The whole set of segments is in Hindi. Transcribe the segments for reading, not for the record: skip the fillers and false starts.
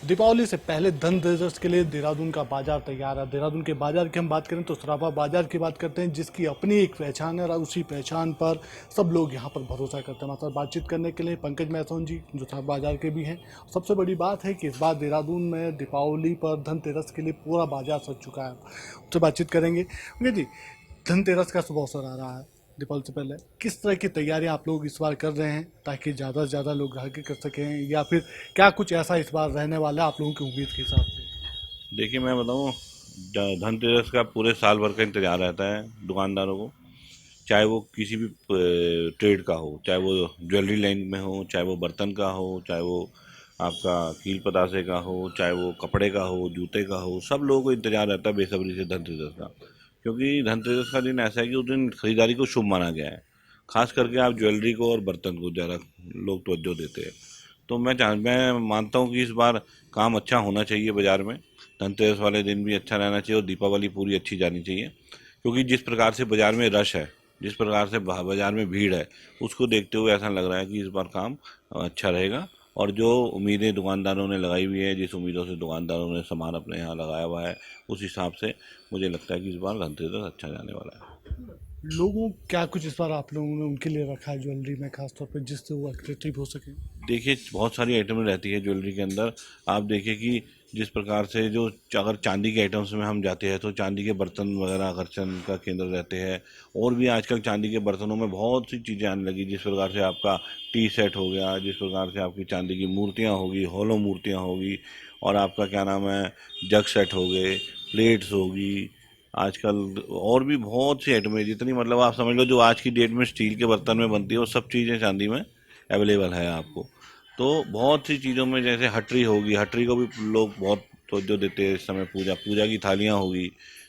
दीपावली से पहले धनतेरस के लिए देहरादून का बाजार तैयार है। देहरादून के बाजार की हम बात करें तो सराफा बाजार की बात करते हैं, जिसकी अपनी एक पहचान है और उसी पहचान पर सब लोग यहाँ पर भरोसा करते हैं। हमारे साथ बातचीत करने के लिए पंकज मैथोन जी, जो सराफा बाजार के भी हैं। सबसे बड़ी बात है कि इस बार देहरादून में दीपावली पर धनतेरस के लिए पूरा बाजार सज चुका है। उससे बातचीत करेंगे। भैया जी, धनतेरस का शुभ अवसर आ रहा है। दीपावली से पहले किस तरह की तैयारियां आप लोग इस बार कर रहे हैं ताकि ज़्यादा से ज़्यादा लोग ग्राहकी कर सकें, या फिर क्या कुछ ऐसा इस बार रहने वाला है आप लोगों की उम्मीद के हिसाब से? देखिए, मैं बताऊँ, धनतेरस का पूरे साल भर का इंतजार रहता है दुकानदारों को। चाहे वो किसी भी ट्रेड का हो, चाहे वो ज्वेलरी लाइन में हो, चाहे वो बर्तन का हो, चाहे वो आपका कील पतासे का हो, चाहे वो कपड़े का हो, जूते का हो, सब लोगों को इंतजार रहता है बेसब्री से धनतेरस का। क्योंकि धनतेरस का दिन ऐसा है कि उस दिन खरीदारी को शुभ माना गया है। खास करके आप ज्वेलरी को और बर्तन को ज़्यादा लोग तवज्जो देते हैं। तो मैं मानता हूँ कि इस बार काम अच्छा होना चाहिए बाज़ार में। धनतेरस वाले दिन भी अच्छा रहना चाहिए और दीपावली पूरी अच्छी जानी चाहिए। क्योंकि जिस प्रकार से बाज़ार में रश है, जिस प्रकार से बाज़ार में भीड़ है, उसको देखते हुए ऐसा लग रहा है कि इस बार काम अच्छा रहेगा। और जो उम्मीदें दुकानदारों ने लगाई हुई है, जिस उम्मीदों से दुकानदारों ने सामान अपने यहाँ लगाया हुआ है, उस हिसाब से मुझे लगता है कि इस बार धनतेरस अच्छा जाने वाला है। लोगों क्या कुछ इस बार आप लोगों ने उनके लिए रखा है ज्वेलरी में, खासतौर पर जिससे वो अट्रैक्टिव हो सके? देखिए, बहुत सारी आइटम रहती है ज्वेलरी के अंदर। आप देखिए कि जिस प्रकार से जो अगर चांदी के आइटम्स में हम जाते हैं तो चांदी के बर्तन वगैरह आकर्षण का केंद्र रहते हैं। और भी आजकल चांदी के बर्तनों में बहुत सी चीज़ें आने लगी, जिस प्रकार से आपका टी सेट हो गया, जिस प्रकार से आपकी चांदी की मूर्तियाँ होगी, हॉलो मूर्तियाँ होगी, और आपका क्या नाम है, जग सेट हो गए, प्लेट्स होगी। आजकल और भी बहुत सी आइटमें, जितनी मतलब आप समझ लो जो आज की डेट में स्टील के बर्तन में बनती है, वो सब चीज़ें चांदी में अवेलेबल है आपको। तो बहुत सी चीज़ों में, जैसे हटरी होगी, हटरी को भी लोग बहुत तवज्जो देते हैं इस समय। पूजा पूजा की थालियाँ होगी।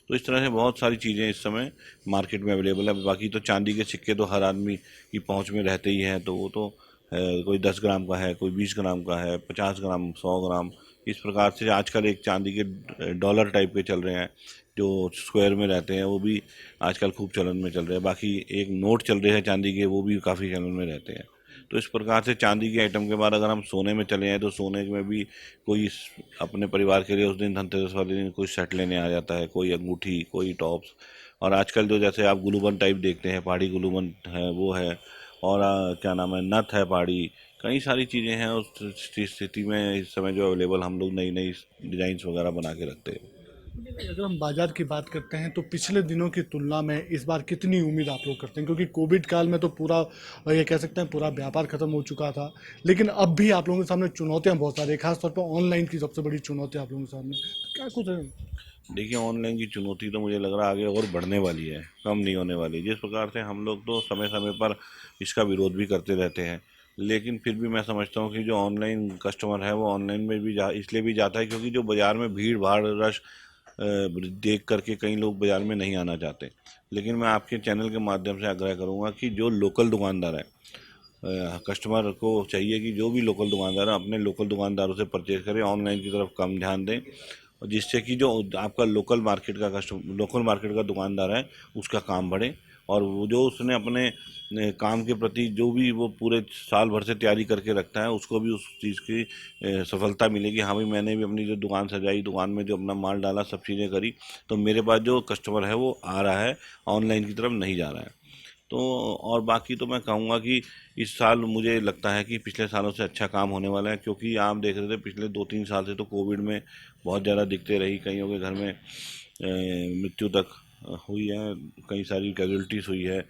तो इस तरह से बहुत सारी चीज़ें इस समय मार्केट में अवेलेबल है। बाकी तो चांदी के सिक्के तो हर आदमी की पहुंच में रहते ही हैं, तो वो तो कोई 10 ग्राम का है, कोई 20 ग्राम का है, 50 ग्राम, 100 ग्राम। इस प्रकार से आजकल एक चांदी के डॉलर टाइप के चल रहे हैं, जो स्क्वायर में रहते हैं, वो भी आजकल खूब चलन में चल रहे हैं। बाकी एक नोट चल रहे हैं चांदी के, वो भी काफ़ी चलन में रहते हैं। तो इस प्रकार से चांदी के आइटम के बाद अगर हम सोने में चले हैं, तो सोने में भी कोई अपने परिवार के लिए उस दिन धनतेरस वाले दिन कोई सेट लेने आ जाता है, कोई अंगूठी, कोई टॉप्स। और आजकल जो जैसे आप गुलूबन टाइप देखते हैं, पहाड़ी गुलूबन है, वो है। और क्या नाम है, नथ है पहाड़ी। कई सारी चीज़ें हैं उस स्थिति में इस समय जो अवेलेबल, हम लोग नई नई डिज़ाइंस वगैरह बना के रखते हैं। अगर हम बाजार की बात करते हैं तो पिछले दिनों की तुलना में इस बार कितनी उम्मीद आप लोग करते हैं, क्योंकि कोविड काल में तो पूरा ये कह सकते हैं पूरा व्यापार खत्म हो चुका था, लेकिन अब भी आप लोगों के सामने चुनौतियां बहुत सारी हैं, खासतौर पर ऑनलाइन की सबसे बड़ी चुनौती आप लोगों के सामने, तो क्या कुछ है? देखिए, ऑनलाइन की चुनौती तो मुझे लग रहा है आगे और बढ़ने वाली है, कम नहीं होने वाली। जिस प्रकार से हम लोग तो समय समय पर इसका विरोध भी करते रहते हैं, लेकिन फिर भी मैं समझता हूँ कि जो ऑनलाइन कस्टमर है वो ऑनलाइन में भी इसलिए भी जाता है क्योंकि जो बाज़ार में भीड़ भाड़ रश देख करके कई लोग बाज़ार में नहीं आना चाहते। लेकिन मैं आपके चैनल के माध्यम से आग्रह करूँगा कि जो लोकल दुकानदार है, कस्टमर को चाहिए कि जो भी लोकल दुकानदार है अपने लोकल दुकानदारों से परचेज करें, ऑनलाइन की तरफ कम ध्यान दें। और जिससे कि जो आपका लोकल मार्केट का दुकानदार है, उसका काम बढ़े। और वो जो उसने अपने काम के प्रति जो भी वो पूरे साल भर से तैयारी करके रखता है, उसको भी उस चीज़ की सफलता मिलेगी। हाँ भाई, मैंने भी अपनी जो दुकान सजाई, दुकान में जो अपना माल डाला, सब चीज़ें करी, तो मेरे पास जो कस्टमर है वो आ रहा है, ऑनलाइन की तरफ नहीं जा रहा है। तो और बाकी तो मैं कहूँगा कि इस साल मुझे लगता है कि पिछले सालों से अच्छा काम होने वाला है। क्योंकि आप देख रहे थे पिछले 2-3 साल से तो कोविड में बहुत ज़्यादा दिक्कतें रही, कईयों के घर में मृत्यु तक हुई है, कई सारी कैजुअलिटीज़ हुई है।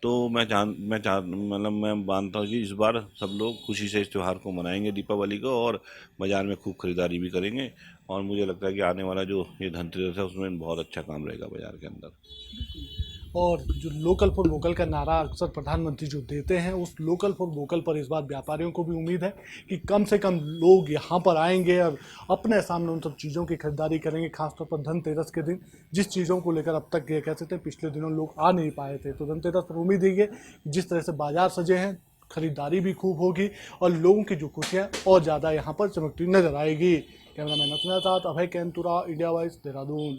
तो मतलब मैं मानता हूँ कि इस बार सब लोग खुशी से इस त्यौहार को मनाएंगे, दीपावली को, और बाज़ार में खूब खरीदारी भी करेंगे। और मुझे लगता है कि आने वाला जो ये धनतेरस है, उसमें बहुत अच्छा काम रहेगा बाज़ार के अंदर। और जो लोकल फॉर वोकल का नारा अक्सर प्रधानमंत्री जो देते हैं, उस लोकल फॉर वोकल पर इस बार व्यापारियों को भी उम्मीद है कि कम से कम लोग यहाँ पर आएंगे और अपने सामने उन सब चीज़ों की खरीदारी करेंगे, खासतौर पर धनतेरस के दिन, जिस चीज़ों को लेकर अब तक ये कह सकते हैं पिछले दिनों लोग आ नहीं पाए थे। तो धनतेरस पर उम्मीद है कि जिस तरह से बाजार सजे हैं, खरीदारी भी खूब होगी और लोगों की जो खुशियाँ और ज़्यादा यहाँ पर चमकती नजर आएगी। कैमरा मैन अपने साथ अभय कैंतुरा, इंडिया वाइज, देहरादून।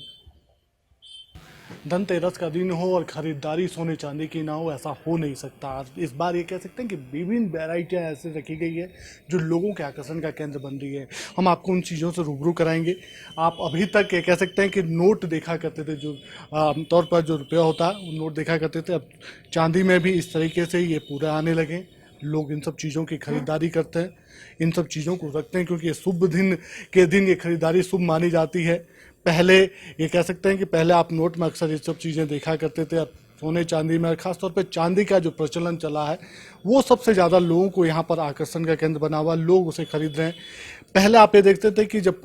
धनतेरस का दिन हो और खरीदारी सोने चांदी की ना हो, ऐसा हो नहीं सकता। इस बार ये कह सकते हैं कि विभिन्न वैरायटियाँ ऐसे रखी गई है जो लोगों के आकर्षण का केंद्र बन रही है। हम आपको उन चीज़ों से रूबरू कराएंगे। आप अभी तक ये कह सकते हैं कि नोट देखा करते थे, जो आमतौर पर जो रुपया होता है वो नोट देखा करते थे, अब चांदी में भी इस तरीके से ये पूरे आने लगे। लोग इन सब चीज़ों की खरीदारी करते हैं, इन सब चीज़ों को रखते हैं, क्योंकि ये शुभ दिन के दिन ये खरीदारी शुभ मानी जाती है। पहले ये कह सकते हैं कि पहले आप नोट में अक्सर ये सब चीज़ें देखा करते थे, अब सोने चांदी में, खासतौर पे चांदी का जो प्रचलन चला है वो सबसे ज़्यादा लोगों को यहाँ पर आकर्षण का केंद्र बना हुआ, लोग उसे खरीद रहे हैं। पहले आप ये देखते थे कि जब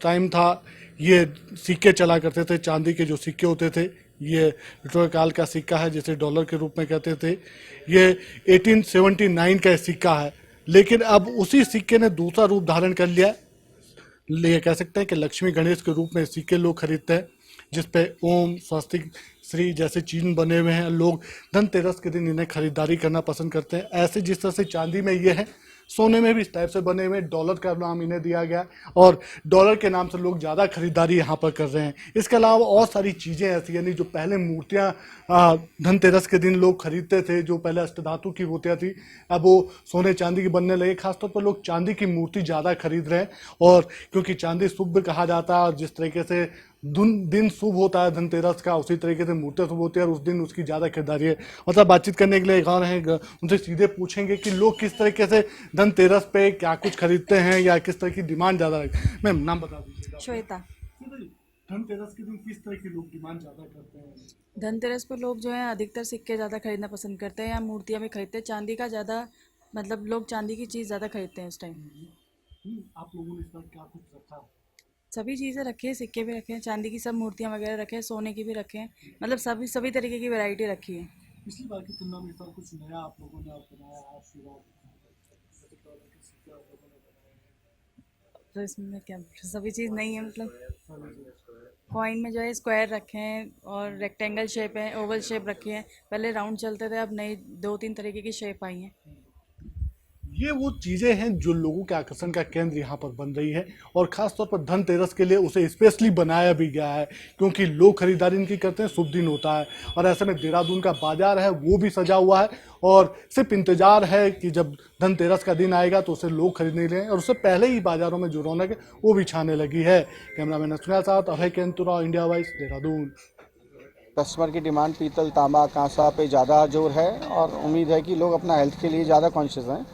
टाइम था, ये सिक्के चला करते थे, चांदी के जो सिक्के होते थे, ये विक्टोरिया काल का सिक्का है जिसे डॉलर के रूप में कहते थे, ये 1879 का सिक्का है। लेकिन अब उसी सिक्के ने दूसरा रूप धारण कर लिया है। ये कह सकते हैं कि लक्ष्मी गणेश के रूप में सिक्के लोग खरीदते हैं, जिस पे ओम, स्वस्तिक, श्री जैसे चिन्ह बने हुए हैं। लोग धनतेरस के दिन इन्हें खरीदारी करना पसंद करते हैं। ऐसे जिस तरह से चांदी में ये है, सोने में भी इस टाइप से बने हुए, डॉलर का नाम इन्हें दिया गया और डॉलर के नाम से लोग ज़्यादा खरीदारी यहाँ पर कर रहे हैं। इसके अलावा और सारी चीज़ें ऐसी, यानी जो पहले मूर्तियाँ धनतेरस के दिन लोग खरीदते थे, जो पहले अष्टधातु की होती थी, अब वो सोने चांदी की बनने लगे। खासतौर पर लोग चांदी की मूर्ति ज़्यादा खरीद रहे हैं, और क्योंकि चांदी शुभ कहा जाता है और जिस तरीके से दिन शुभ होता है धनतेरस का, उसी तरीके से मूर्तियाँ शुभ होती है और उस दिन उसकी ज़्यादा खरीदारी है। मतलब बातचीत करने के लिए एक और हैं, उनसे सीधे पूछेंगे कि लोग किस तरीके से धनतेरस पे क्या कुछ खरीदते हैं या किस तरह की डिमांड ज़्यादा रखते हैं। मैम, नाम बता दीजिएगा। श्वेता। धनतेरस के दिन किस तरह के लोग डिमांड ज़्यादा करते हैं? धनतेरस पर लोग जो है अधिकतर सिक्के ज़्यादा खरीदना पसंद करते हैं या मूर्तियाँ भी खरीदते हैं। चांदी का ज़्यादा, मतलब लोग चांदी की चीज़ ज़्यादा खरीदते हैं इस टाइम। आप लोगों ने इस बार क्या कुछ रखा? सभी चीज़ें रखी हैं, सिक्के भी रखे हैं, चांदी की सब मूर्तियाँ वगैरह रखे हैं, सोने की भी रखे हैं, मतलब सभी तरीके की वैरायटी रखी है। पिछली बार की तुलना में इस बार कुछ नया आप लोगों ने बनाया है? आपकी बात तो इसमें क्या, सभी चीज़ नहीं है, मतलब कॉइन में जो है स्क्वायर रखे हैं और रेक्टेंगल शेप है, ओवल शेप रखे हैं। पहले राउंड चलते थे, अब नई 2-3 तरीके की शेप आई हैं। ये वो चीज़ें हैं जो लोगों के आकर्षण का केंद्र यहाँ पर बन रही है, और ख़ास तौर पर धनतेरस के लिए उसे स्पेशली बनाया भी गया है, क्योंकि लोग खरीदारी इनकी करते हैं, शुभ दिन होता है। और ऐसे में देहरादून का बाजार है वो भी सजा हुआ है, और सिर्फ इंतज़ार है कि जब धनतेरस का दिन आएगा तो उसे लोग खरीदने लेंगे, और उससे पहले ही बाज़ारों में जो रौनक है वो भी छाने लगी है। कैमरामैन सुनील साथ, अभय केंतुरा, इंडिया वाइस, देहरादून। कस्टमर की डिमांड पीतल, तांबा, कांसा पे ज़्यादा जोर है, और उम्मीद है कि लोग अपना हेल्थ के लिए ज़्यादा कॉन्शियस हैं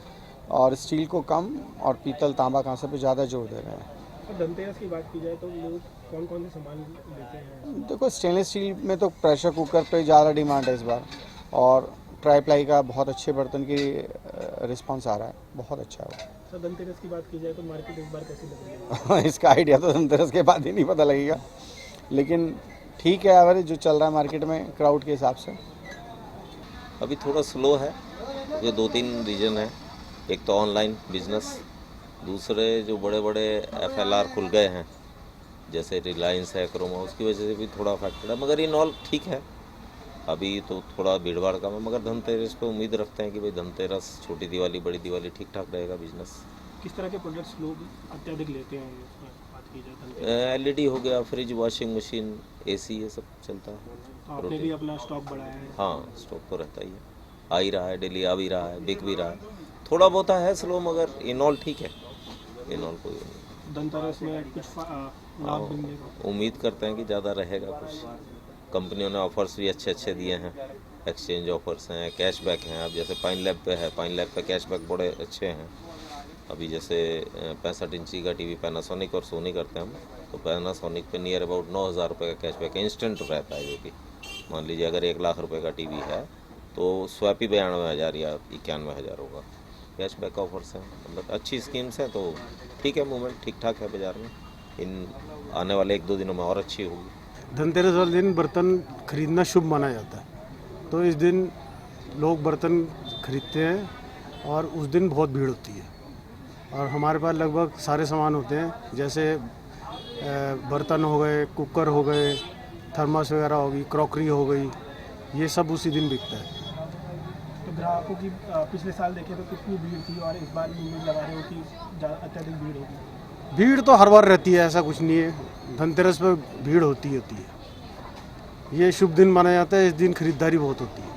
और स्टील को कम और पीतल, तांबा, कांसा पे ज़्यादा जोर दे रहे हैं। और धनतेरस की बात की जाए तो लोग कौन कौन से सामान लेते हैं? देखो, स्टेनलेस स्टील में तो प्रेशर कुकर पे ज़्यादा डिमांड है इस बार, और ट्राई प्लाई का बहुत अच्छे बर्तन की रिस्पांस आ रहा है, बहुत अच्छा है। सर, धनतेरस की बात की जाए तो मार्केट इस बार कैसी लग रही है? इसका आइडिया तो धनतेरस के बाद ही नहीं पता लगेगा, लेकिन ठीक है, एवरेज जो चल रहा है मार्केट में क्राउड के हिसाब से। अभी थोड़ा स्लो है, जो 2-3 रीजन है। एक तो ऑनलाइन बिजनेस, दूसरे जो बड़े बड़े FLR खुल गए हैं जैसे रिलायंस है, क्रोमा, उसकी वजह से भी थोड़ा अफेक्टेड है। मगर इन ऑल ठीक है, अभी तो थोड़ा भीड़ भाड़ कम है। मगर धनतेरस पे उम्मीद रखते हैं कि भाई धनतेरस, छोटी दिवाली, बड़ी दिवाली ठीक ठाक रहेगा बिजनेस। किस तरह के प्रोडक्ट्स लोग अत्यधिक लेते हैं बात की जाए? LED हो गया, फ्रिज, वॉशिंग मशीन, AC, ये सब चलता है। तो आपने भी अपना स्टॉक बढ़ाया है? हाँ, स्टॉक तो रहता ही है, आ ही रहा है, डेली आ भी रहा है, बिक भी रहा है। थोड़ा बहुत है स्लो, मगर इन ऑल ठीक है, इन ऑल कोई नहीं। धनतेरस में कुछ लाभ मिलने का उम्मीद करते हैं कि ज़्यादा रहेगा कुछ। कंपनियों ने ऑफर्स भी अच्छे अच्छे दिए हैं, एक्सचेंज ऑफर्स हैं, कैशबैक हैं। अब जैसे पाइन लैब पे है, पाइन लैब पे कैशबैक बड़े अच्छे हैं। अभी जैसे 65 इंची का टीवी पैनासोनिक और सोनी करते हैं हम, तो पैनासोनिक पे नियर अबाउट 9,000 रुपये का कैशबैक इंस्टेंट रहता है। जो कि मान लीजिए अगर 1 लाख रुपये का टीवी है तो स्वैप ही 92,000 या 91,000 होगा। कैशबैक ऑफर्स हैं, मतलब अच्छी स्कीम्स हैं, तो ठीक है, मूवमेंट ठीक ठाक है बाज़ार में। इन आने वाले 1-2 दिनों में और अच्छी होगी। धनतेरस वाले दिन बर्तन खरीदना शुभ माना जाता है, तो इस दिन लोग बर्तन खरीदते हैं और उस दिन बहुत भीड़ होती है। और हमारे पास लगभग सारे सामान होते हैं, जैसे बर्तन हो गए, कुकर हो गए, थर्मस वगैरह होगी, क्रॉकरी हो गई, ये सब उसी दिन बिकता है। तो ग्राहकों की पिछले साल देखें तो कितनी भीड़ थी, और इस बार भी उम्मीद लगा रहे हो कि अत्यधिक भीड़ होगी? भीड़ तो हर बार रहती है, ऐसा कुछ नहीं है, धनतेरस पर भीड़ होती है। ये शुभ दिन माना जाता है। इस दिन खरीदारी बहुत होती है।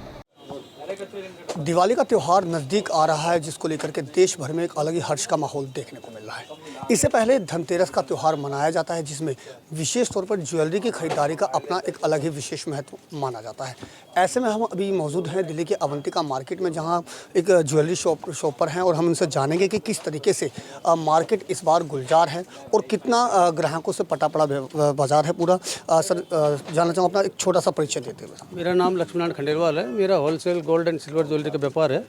दिवाली का त्यौहार नज़दीक आ रहा है, जिसको लेकर के देश भर में एक अलग ही हर्ष का माहौल देखने को मिल रहा है। इससे पहले धनतेरस का त्यौहार मनाया जाता है, जिसमें विशेष तौर पर ज्वेलरी की खरीदारी का अपना एक अलग ही विशेष महत्व माना जाता है। ऐसे में हम अभी मौजूद हैं दिल्ली के अवंतिका मार्केट में, जहां एक ज्वेलरी शॉप पर हैं और हम उनसे जानेंगे कि किस तरीके से मार्केट इस बार गुलजार है और कितना ग्राहकों से पटा पड़ा बाजार है पूरा। सर, जानना चाहूँगा, अपना एक छोटा सा परिचय देते हुए। मेरा नाम लक्ष्मीनारायण खंडेलवाल है। मेरा wholesale gold and silver jewellery का व्यापार है।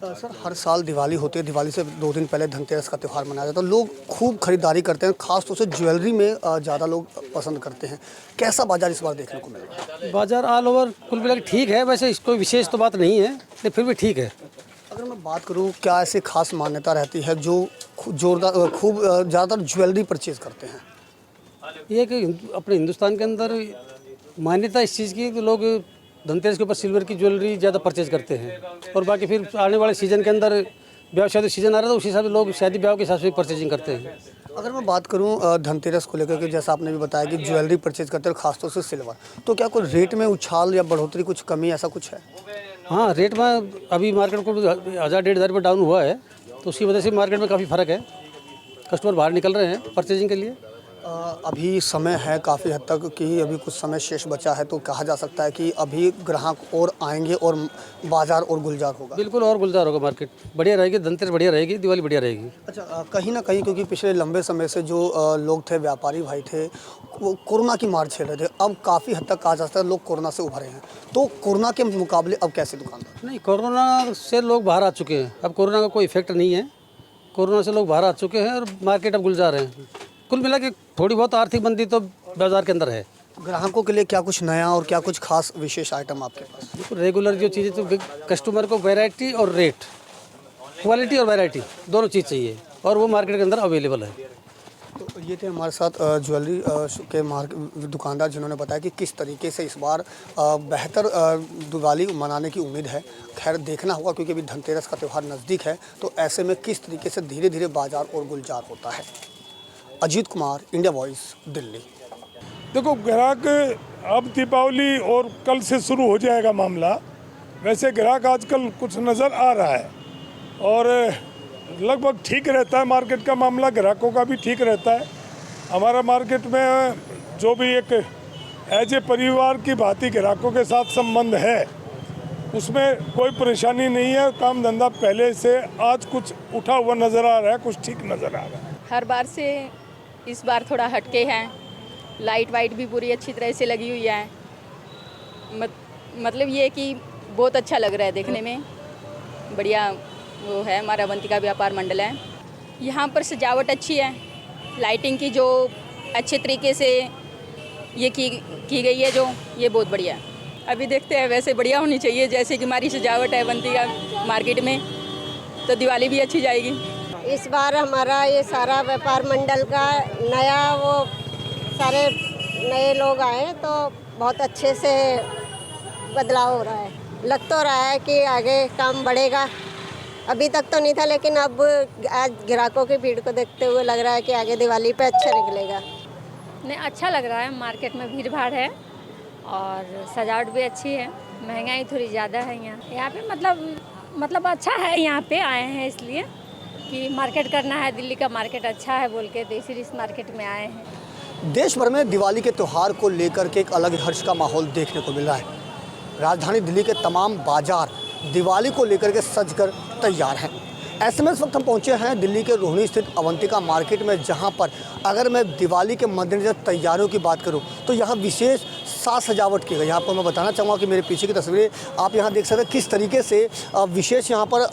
सर, हर साल दिवाली होती है, दिवाली से 2 दिन पहले धनतेरस का त्यौहार मनाया जाता है। लोग खूब खरीदारी करते हैं, खास तौर से ज्वेलरी में ज़्यादा लोग पसंद करते हैं। कैसा बाजार इस बार देखने को मिल रहा है? बाजार ऑल ओवर कुल मिला के ठीक है, वैसे इसको विशेष तो बात नहीं है, लेकिन फिर भी ठीक है। अगर मैं बात करूं, क्या ऐसी खास मान्यता रहती है जो जोरदार खूब ज़्यादातर ज्वेलरी परचेज करते हैं? ये कि अपने हिंदुस्तान के अंदर मान्यता इस चीज़ की है कि लोग धनतेरस के ऊपर सिल्वर की ज्वेलरी ज़्यादा परचेज करते हैं, और बाकी फिर आने वाले सीज़न के अंदर ब्याह शादी सीज़न आ रहा है तो उस हिसाब से लोग शादी ब्याह के हिसाब से परचेजिंग करते हैं। अगर मैं बात करूं धनतेरस को लेकर के, जैसा आपने भी बताया कि ज्वेलरी परचेज करते हैं, खासतौर से सिल्वर, तो क्या कोई रेट में उछाल या बढ़ोतरी, कुछ कमी, ऐसा कुछ है? हाँ, रेट में अभी मार्केट को 1000-1500 रुपये डाउन हुआ है, तो उसकी वजह से मार्केट में काफ़ी फ़र्क है। कस्टमर बाहर निकल रहे हैं परचेजिंग के लिए। अभी समय है काफ़ी हद तक कि अभी कुछ समय शेष बचा है, तो कहा जा सकता है कि अभी ग्राहक और आएंगे और बाज़ार और गुलजार होगा। बिल्कुल, और गुलजार होगा, मार्केट बढ़िया रहेगी, धनतेरस बढ़िया रहेगी, दिवाली बढ़िया रहेगी। अच्छा, कहीं ना कहीं क्योंकि पिछले लंबे समय से जो लोग थे, व्यापारी भाई थे, वो कोरोना की मार झेल रहे थे। अब काफ़ी हद तक कहा जा सकता है लोग कोरोना से उभरे हैं, तो कोरोना के मुकाबले अब कैसे दुकानदार? नहीं, कोरोना से लोग बाहर आ चुके हैं, अब कोरोना का कोई इफेक्ट नहीं है। कोरोना से लोग बाहर आ चुके हैं और मार्केट अब गुलजार हैं। कुल मिला के थोड़ी बहुत आर्थिक मंदी तो बाजार के अंदर है। ग्राहकों के लिए क्या कुछ नया और क्या कुछ खास विशेष आइटम आपके पास? रेगुलर जो चीज़ें, तो कस्टमर को वैरायटी और रेट, क्वालिटी और वैरायटी दोनों चीज़ चाहिए, और वो मार्केट के अंदर अवेलेबल है। तो ये थे हमारे साथ ज्वेलरी के दुकानदार, जिन्होंने बताया कि किस तरीके से इस बार बेहतर दिवाली मनाने की उम्मीद है। खैर, देखना होगा, क्योंकि अभी धनतेरस का त्यौहार नज़दीक है, तो ऐसे में किस तरीके से धीरे धीरे बाजार और गुलजार होता है। Ajit Kumar, India voice, Delhi. देखो, ग्राहक अब दीपावली और कल से शुरू हो जाएगा मामला। वैसे ग्राहक आजकल कुछ नज़र आ रहा है और लगभग ठीक रहता है मार्केट का मामला, ग्राहकों का भी ठीक रहता है। हमारा मार्केट में जो भी एक एज ए परिवार की भांति ग्राहकों के साथ संबंध है, उसमें कोई परेशानी नहीं है। काम धंधा पहले से आज कुछ उठा हुआ नज़र आ रहा है, कुछ ठीक नज़र आ रहा है। हर बार से इस बार थोड़ा हटके हैं, लाइट वाइट भी पूरी अच्छी तरह से लगी हुई है। मतलब ये कि बहुत अच्छा लग रहा है देखने में, बढ़िया वो है। हमारा अवंतिका व्यापार मंडल है, यहाँ पर सजावट अच्छी है, लाइटिंग की जो अच्छे तरीके से ये की गई है, जो ये बहुत बढ़िया है। अभी देखते हैं, वैसे बढ़िया होनी चाहिए जैसे कि हमारी सजावट है अवंतिका मार्केट में, तो दिवाली भी अच्छी जाएगी। इस बार हमारा ये सारा व्यापार मंडल का नया वो सारे नए लोग आए, तो बहुत अच्छे से बदलाव हो रहा है। लग तो रहा है कि आगे काम बढ़ेगा, अभी तक तो नहीं था, लेकिन अब आज ग्राहकों की भीड़ को देखते हुए लग रहा है कि आगे दिवाली पे अच्छा निकलेगा। नहीं, अच्छा लग रहा है, मार्केट में भीड़ भाड़ है और सजावट भी अच्छी है। महंगाई थोड़ी ज़्यादा है यहाँ पे, मतलब अच्छा है। यहाँ पे आए हैं इसलिए कि मार्केट करना है, दिल्ली का मार्केट अच्छा है बोल के, तो इसीलिए इस मार्केट में आए हैं। देश भर में दिवाली के त्यौहार को लेकर के एक अलग हर्ष का माहौल देखने को मिल रहा है। राजधानी दिल्ली के तमाम बाजार दिवाली को लेकर के सज कर तैयार हैं। ऐसे में इस वक्त हम पहुंचे हैं दिल्ली के रोहिणी स्थित अवंतिका मार्केट में, जहां पर अगर मैं दिवाली के मद्देनजर तैयारियों की बात करूं तो यहां विशेष साज सजावट की गई है। आपको मैं बताना चाहूँगा कि मेरे पीछे की तस्वीरें आप यहां देख सकते हैं, किस तरीके से विशेष यहां पर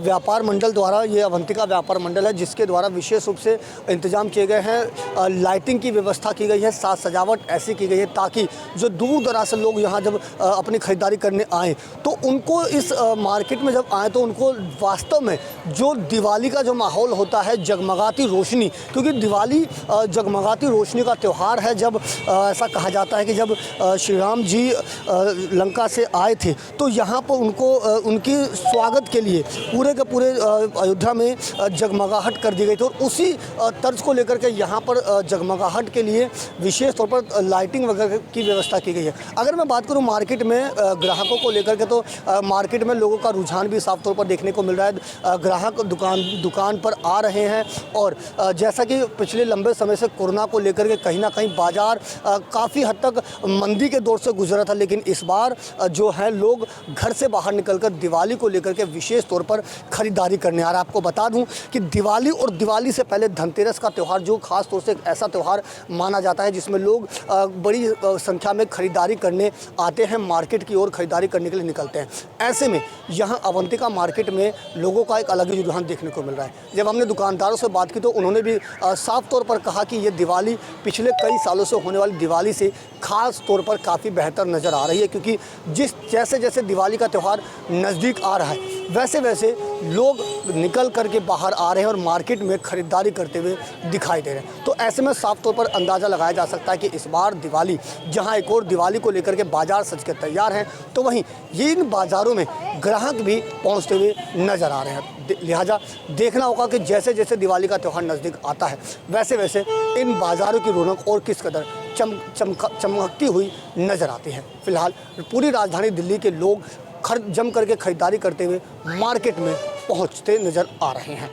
व्यापार मंडल द्वारा, ये अवंतिका व्यापार मंडल है जिसके द्वारा विशेष रूप से इंतजाम किए गए हैं। लाइटिंग की व्यवस्था की गई है, साज सजावट ऐसी की गई है ताकि जो दूर दराज से लोग यहाँ जब अपनी खरीदारी करने आएँ तो उनको इस मार्केट में जब आएँ तो उनको वास्तव में जो दिवाली का जो माहौल होता है, जगमगाती रोशनी, क्योंकि दिवाली जगमगाती रोशनी का त्यौहार है। जब ऐसा कहा जाता है कि जब श्री राम जी लंका से आए थे तो यहाँ पर उनको उनकी स्वागत के लिए पूरे के पूरे अयोध्या में जगमगाहट कर दी गई थी और उसी तर्ज को लेकर के यहाँ पर जगमगाहट के लिए विशेष तौर पर लाइटिंग वगैरह की व्यवस्था की गई है। अगर मैं बात करूँ मार्केट में ग्राहकों को लेकर के तो मार्केट में लोगों का रुझान भी साफ तौर पर देखने को मिल रहा है। ग्राहक दुकान पर आ रहे हैं और जैसा कि पिछले लंबे समय से कोरोना को लेकर के कहीं ना कहीं बाजार काफ़ी हद तक मंदी के दौर से गुजरा था, लेकिन इस बार जो है लोग घर से बाहर निकलकर दिवाली को लेकर के विशेष तौर पर खरीदारी करने आ रहे हैं। आपको बता दूं कि दिवाली और दिवाली से पहले धनतेरस का त्यौहार जो खास तौर से एक ऐसा त्यौहार माना जाता है जिसमें लोग बड़ी संख्या में खरीदारी करने आते हैं, मार्केट की ओर खरीदारी करने के लिए निकलते हैं। ऐसे में यहाँ अवंतिका मार्केट में लोगों का एक अलग ही रुझान देखने को मिल रहा है। जब हमने दुकानदारों से बात की तो उन्होंने भी साफ तौर पर कहा कि ये दिवाली पिछले कई सालों से होने वाली दिवाली से खास तौर पर काफ़ी बेहतर नज़र आ रही है, क्योंकि जैसे जैसे दिवाली का त्यौहार नज़दीक आ रहा है वैसे वैसे लोग निकल करके बाहर आ रहे हैं और मार्केट में ख़रीदारी करते हुए दिखाई दे रहे हैं। तो ऐसे में साफ तौर पर अंदाज़ा लगाया जा सकता है कि इस बार दिवाली जहां एक और दिवाली को लेकर के बाज़ार सज के तैयार हैं तो वहीं इन बाज़ारों में ग्राहक भी पहुंचते हुए नज़र आ रहे हैं। लिहाजा देखना होगा कि जैसे जैसे दिवाली का त्यौहार नज़दीक आता है वैसे वैसे इन बाज़ारों की रौनक और किस कदर चमकती हुई नज़र आती है। फिलहाल पूरी राजधानी दिल्ली के लोग जम करके खरीदारी करते हुए मार्केट में पहुंचते नज़र आ रहे हैं।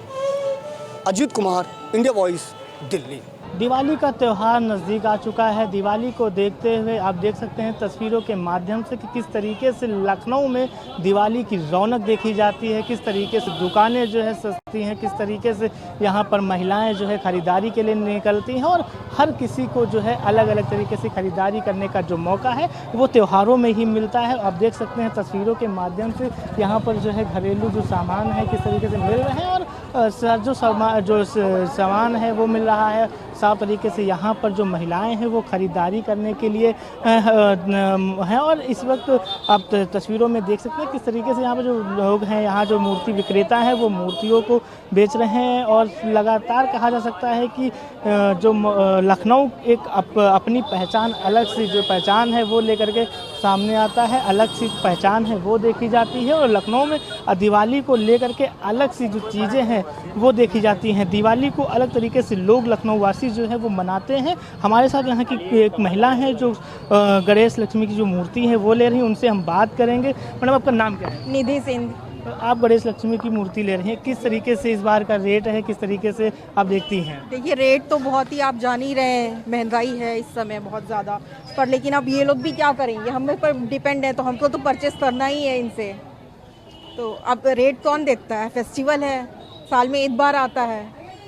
Ajit Kumar, India voice, Delhi. दिवाली का त्यौहार नज़दीक आ चुका है। दिवाली को देखते हुए आप देख सकते हैं तस्वीरों के माध्यम से कि किस तरीके से लखनऊ में दिवाली की रौनक देखी जाती है, किस तरीके से दुकानें जो है सस्ती हैं, किस तरीके से यहाँ पर महिलाएं जो है ख़रीदारी के लिए निकलती हैं और हर किसी को जो है अलग अलग तरीके से ख़रीदारी करने का जो मौका है वो त्योहारों में ही मिलता है। आप देख सकते हैं तस्वीरों के माध्यम से यहाँ पर जो है घरेलू जो सामान है किस तरीके से मिल रहे हैं और जो सामान है वो मिल रहा है। साफ तरीके से यहाँ पर जो महिलाएं हैं वो ख़रीदारी करने के लिए हैं और इस वक्त आप तस्वीरों में देख सकते हैं किस तरीके से यहाँ पर जो लोग हैं, यहाँ जो मूर्ति विक्रेता हैं वो मूर्तियों को बेच रहे हैं और लगातार कहा जा सकता है कि जो लखनऊ एक अपनी पहचान, अलग सी जो पहचान है वो लेकर के सामने आता है, अलग सी पहचान है वो देखी जाती है और लखनऊ में दिवाली को लेकर के अलग सी जो चीज़ें हैं वो देखी जाती हैं। दिवाली को अलग तरीके से लोग लखनऊ वासी जो है वो मनाते हैं। हमारे साथ यहाँ की एक महिला है जो गणेश लक्ष्मी की जो मूर्ति है वो ले रही हैं, उनसे हम बात करेंगे। मैडम आपका नाम क्या है? निधि सिंह। आप गणेश लक्ष्मी की मूर्ति ले रही हैं, किस तरीके से इस बार का रेट है, किस तरीके से आप देखती हैं? देखिए रेट तो बहुत ही आप जान ही रहे हैं, महंगाई है इस समय बहुत ज़्यादा, पर लेकिन अब ये लोग भी क्या करेंगे, हम पर डिपेंड है तो हमको तो परचेस करना ही है इनसे। तो अब रेट कौन देखता है, फेस्टिवल है, साल में एक बार आता है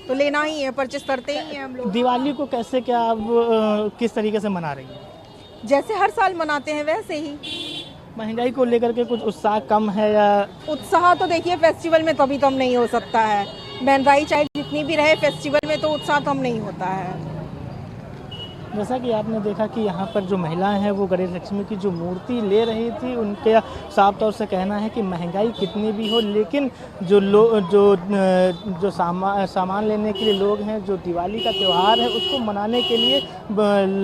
तो लेना ही है, परचेस करते ही हैं हम लोग। दिवाली को कैसे क्या आप किस तरीके से मना रही हैं? जैसे हर साल मनाते हैं वैसे ही। महंगाई को लेकर के कुछ उत्साह कम है या? उत्साह तो देखिए फेस्टिवल में कभी कम नहीं हो सकता है, महंगाई चाहे जितनी भी रहे फेस्टिवल में तो उत्साह कम नहीं होता है। जैसा कि आपने देखा कि यहाँ पर जो महिलाएं हैं वो गणेश लक्ष्मी की जो मूर्ति ले रही थी, उनके साफ तौर से कहना है कि महंगाई कितनी भी हो लेकिन जो सामान लेने के लिए लोग हैं, जो दिवाली का त्यौहार है उसको मनाने के लिए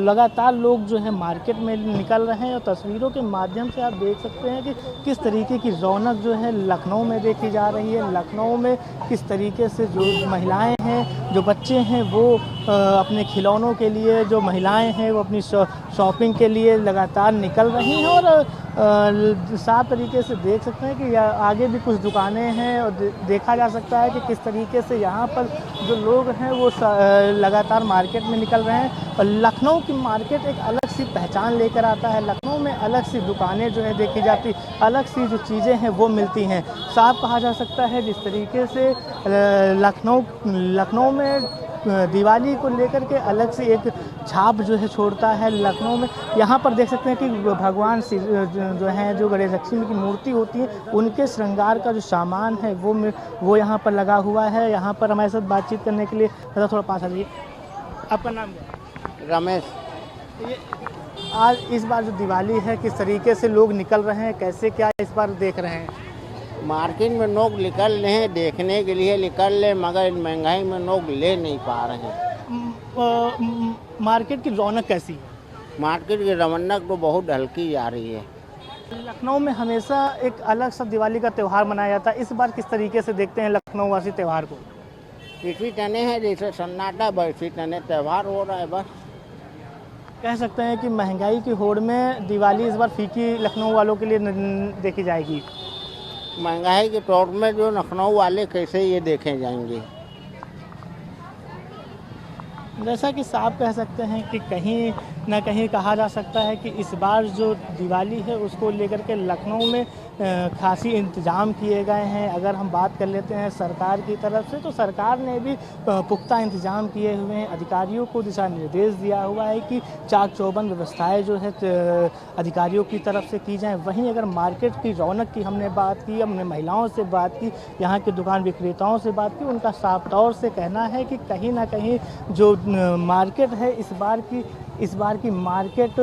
लगातार लोग जो है मार्केट में निकल रहे हैं और तस्वीरों के माध्यम से आप देख सकते हैं कि किस तरीके की रौनक जो है लखनऊ में देखी जा रही है। लखनऊ में किस तरीके से जो महिलाएँ हैं, जो बच्चे हैं वो अपने खिलौनों के लिए, जो महिलाएं हैं वो अपनी शॉपिंग के लिए लगातार निकल रही हैं और साफ तरीके से देख सकते हैं कि आगे भी कुछ दुकानें हैं और देखा जा सकता है कि किस तरीके से यहाँ पर जो लोग हैं वो लगातार मार्केट में निकल रहे हैं। और लखनऊ की मार्केट एक अलग सी पहचान लेकर आता है, लखनऊ में अलग सी दुकानें जो है देखी जाती, अलग सी जो चीज़ें हैं वो मिलती हैं। साफ कहा जा सकता है जिस तरीके से लखनऊ में दिवाली को लेकर के अलग से एक छाप जो है छोड़ता है लखनऊ में। यहाँ पर देख सकते हैं कि भगवान जो हैं, जो गणेश लक्ष्मी की मूर्ति होती है, उनके श्रृंगार का जो सामान है वो यहाँ पर लगा हुआ है। यहाँ पर हमारे साथ बातचीत करने के लिए थोड़ा पास आ जाइए। आपका नाम क्या है? रमेश। आज इस बार जो दिवाली है किस तरीके से लोग निकल रहे हैं, कैसे क्या इस बार देख रहे हैं? मार्केट में लोग निकल रहे हैं, देखने के लिए निकल रहे, मगर महंगाई में लोग ले नहीं पा रहे हैं। मार्केट की रौनक कैसी है? मार्केट की रौनक तो बहुत हल्की जा रही है। लखनऊ में हमेशा एक अलग सा दिवाली का त्यौहार मनाया जाता है, इस बार किस तरीके से देखते हैं लखनऊ वासी त्यौहार को? इसी तने है जैसे सन्नाटा वैसी तने त्यौहार हो रहा है। बस कह सकते हैं कि महंगाई की होड़ में दिवाली इस बार फीकी लखनऊ वालों के लिए देखी जाएगी। महंगाई के तौर में जो लखनऊ वाले कैसे ये देखे जाएंगे। जैसा कि साफ कह सकते हैं कि कहीं ना कहीं कहा जा सकता है कि इस बार जो दिवाली है उसको लेकर के लखनऊ में खासी इंतजाम किए गए हैं। अगर हम बात कर लेते हैं सरकार की तरफ से, तो सरकार ने भी पुख्ता इंतजाम किए हुए हैं। अधिकारियों को दिशा निर्देश दिया हुआ है कि चाक चौबंद व्यवस्थाएं जो है अधिकारियों की तरफ से की जाएं। वहीं अगर मार्केट की रौनक की हमने बात की, हमने महिलाओं से बात की, यहाँ के दुकान विक्रेताओं से बात की, उनका साफ तौर से कहना है कि कहीं ना कहीं जो मार्केट है इस बार की मार्केट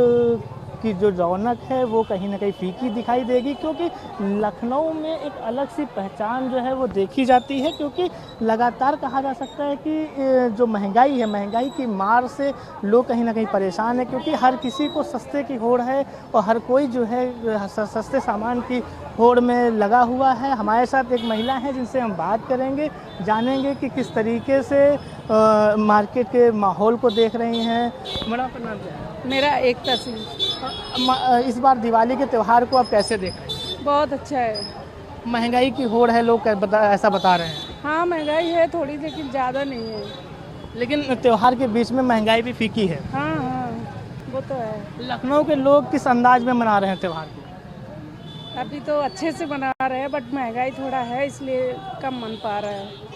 की जो रौनक है वो कहीं ना कहीं फीकी दिखाई देगी, क्योंकि लखनऊ में एक अलग सी पहचान जो है वो देखी जाती है। क्योंकि लगातार कहा जा सकता है कि जो महंगाई है, महंगाई की मार से लोग कहीं ना कहीं परेशान है, क्योंकि हर किसी को सस्ते की होड़ है और हर कोई जो है सस्ते सामान की होड़ में लगा हुआ है। हमारे साथ एक महिला है जिनसे हम बात करेंगे, जानेंगे कि किस तरीके से मार्केट के माहौल को देख रही हैं। मैडम आपका नाम क्या है? मेरा एकता सिंह। इस बार दिवाली के त्यौहार को आप कैसे देख रहे हैं? बहुत अच्छा है। महंगाई की होड़ है, लोग ऐसा बता रहे हैं। हाँ महंगाई है थोड़ी, लेकिन ज़्यादा नहीं है। लेकिन त्यौहार के बीच में महंगाई भी फीकी है। हाँ हाँ वो तो है। लखनऊ के लोग किस अंदाज में मना रहे हैं त्यौहार को? अभी तो अच्छे से मना रहे हैं, बट महंगाई थोड़ा है इसलिए कम मन पा रहा है।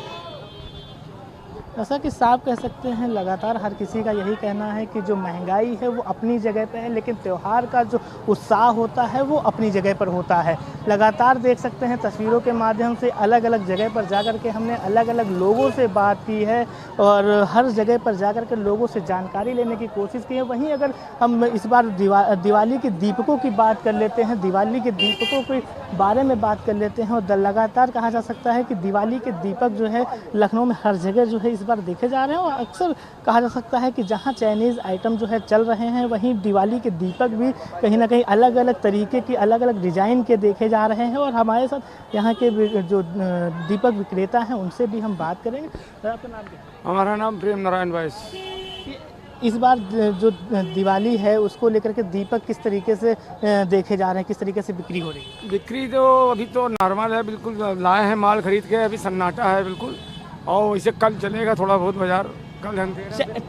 जैसा कि साफ कह सकते हैं, लगातार हर किसी का यही कहना है कि जो महंगाई है वो अपनी जगह पे है, लेकिन त्यौहार का जो उत्साह होता है वो अपनी जगह पर होता है। लगातार देख सकते हैं तस्वीरों के माध्यम से अलग अलग जगह पर जाकर के हमने अलग अलग लोगों से बात की है और हर जगह पर जाकर के लोगों से जानकारी लेने की कोशिश की है। वहीं अगर हम इस बार दिवाली के दीपकों की बात कर लेते हैं, दिवाली के दीपकों के बारे में बात कर लेते हैं, और लगातार कहा जा सकता है कि दिवाली के दीपक जो है लखनऊ में हर जगह जो है इस बार देखे जा रहे हैं। और अक्सर कहा जा सकता है कि जहां चाइनीज़ आइटम जो है चल रहे हैं, वहीं दिवाली के दीपक भी कहीं ना कहीं अलग अलग तरीके की, अलग अलग डिज़ाइन के देखे जा रहे हैं। और हमारे साथ यहाँ के जो दीपक विक्रेता हैं उनसे भी हम बात करेंगे। आपका नाम क्या है? हमारा नाम प्रेम नारायण वैस। इस बार जो दिवाली है उसको लेकर के दीपक किस तरीके से देखे जा रहे हैं, किस तरीके से बिक्री हो रही है? बिक्री तो अभी तो नॉर्मल है, बिल्कुल लाए हैं माल खरीद के, अभी सन्नाटा है बिल्कुल। और इसे कल चलेगा थोड़ा बहुत बाजार, कल हम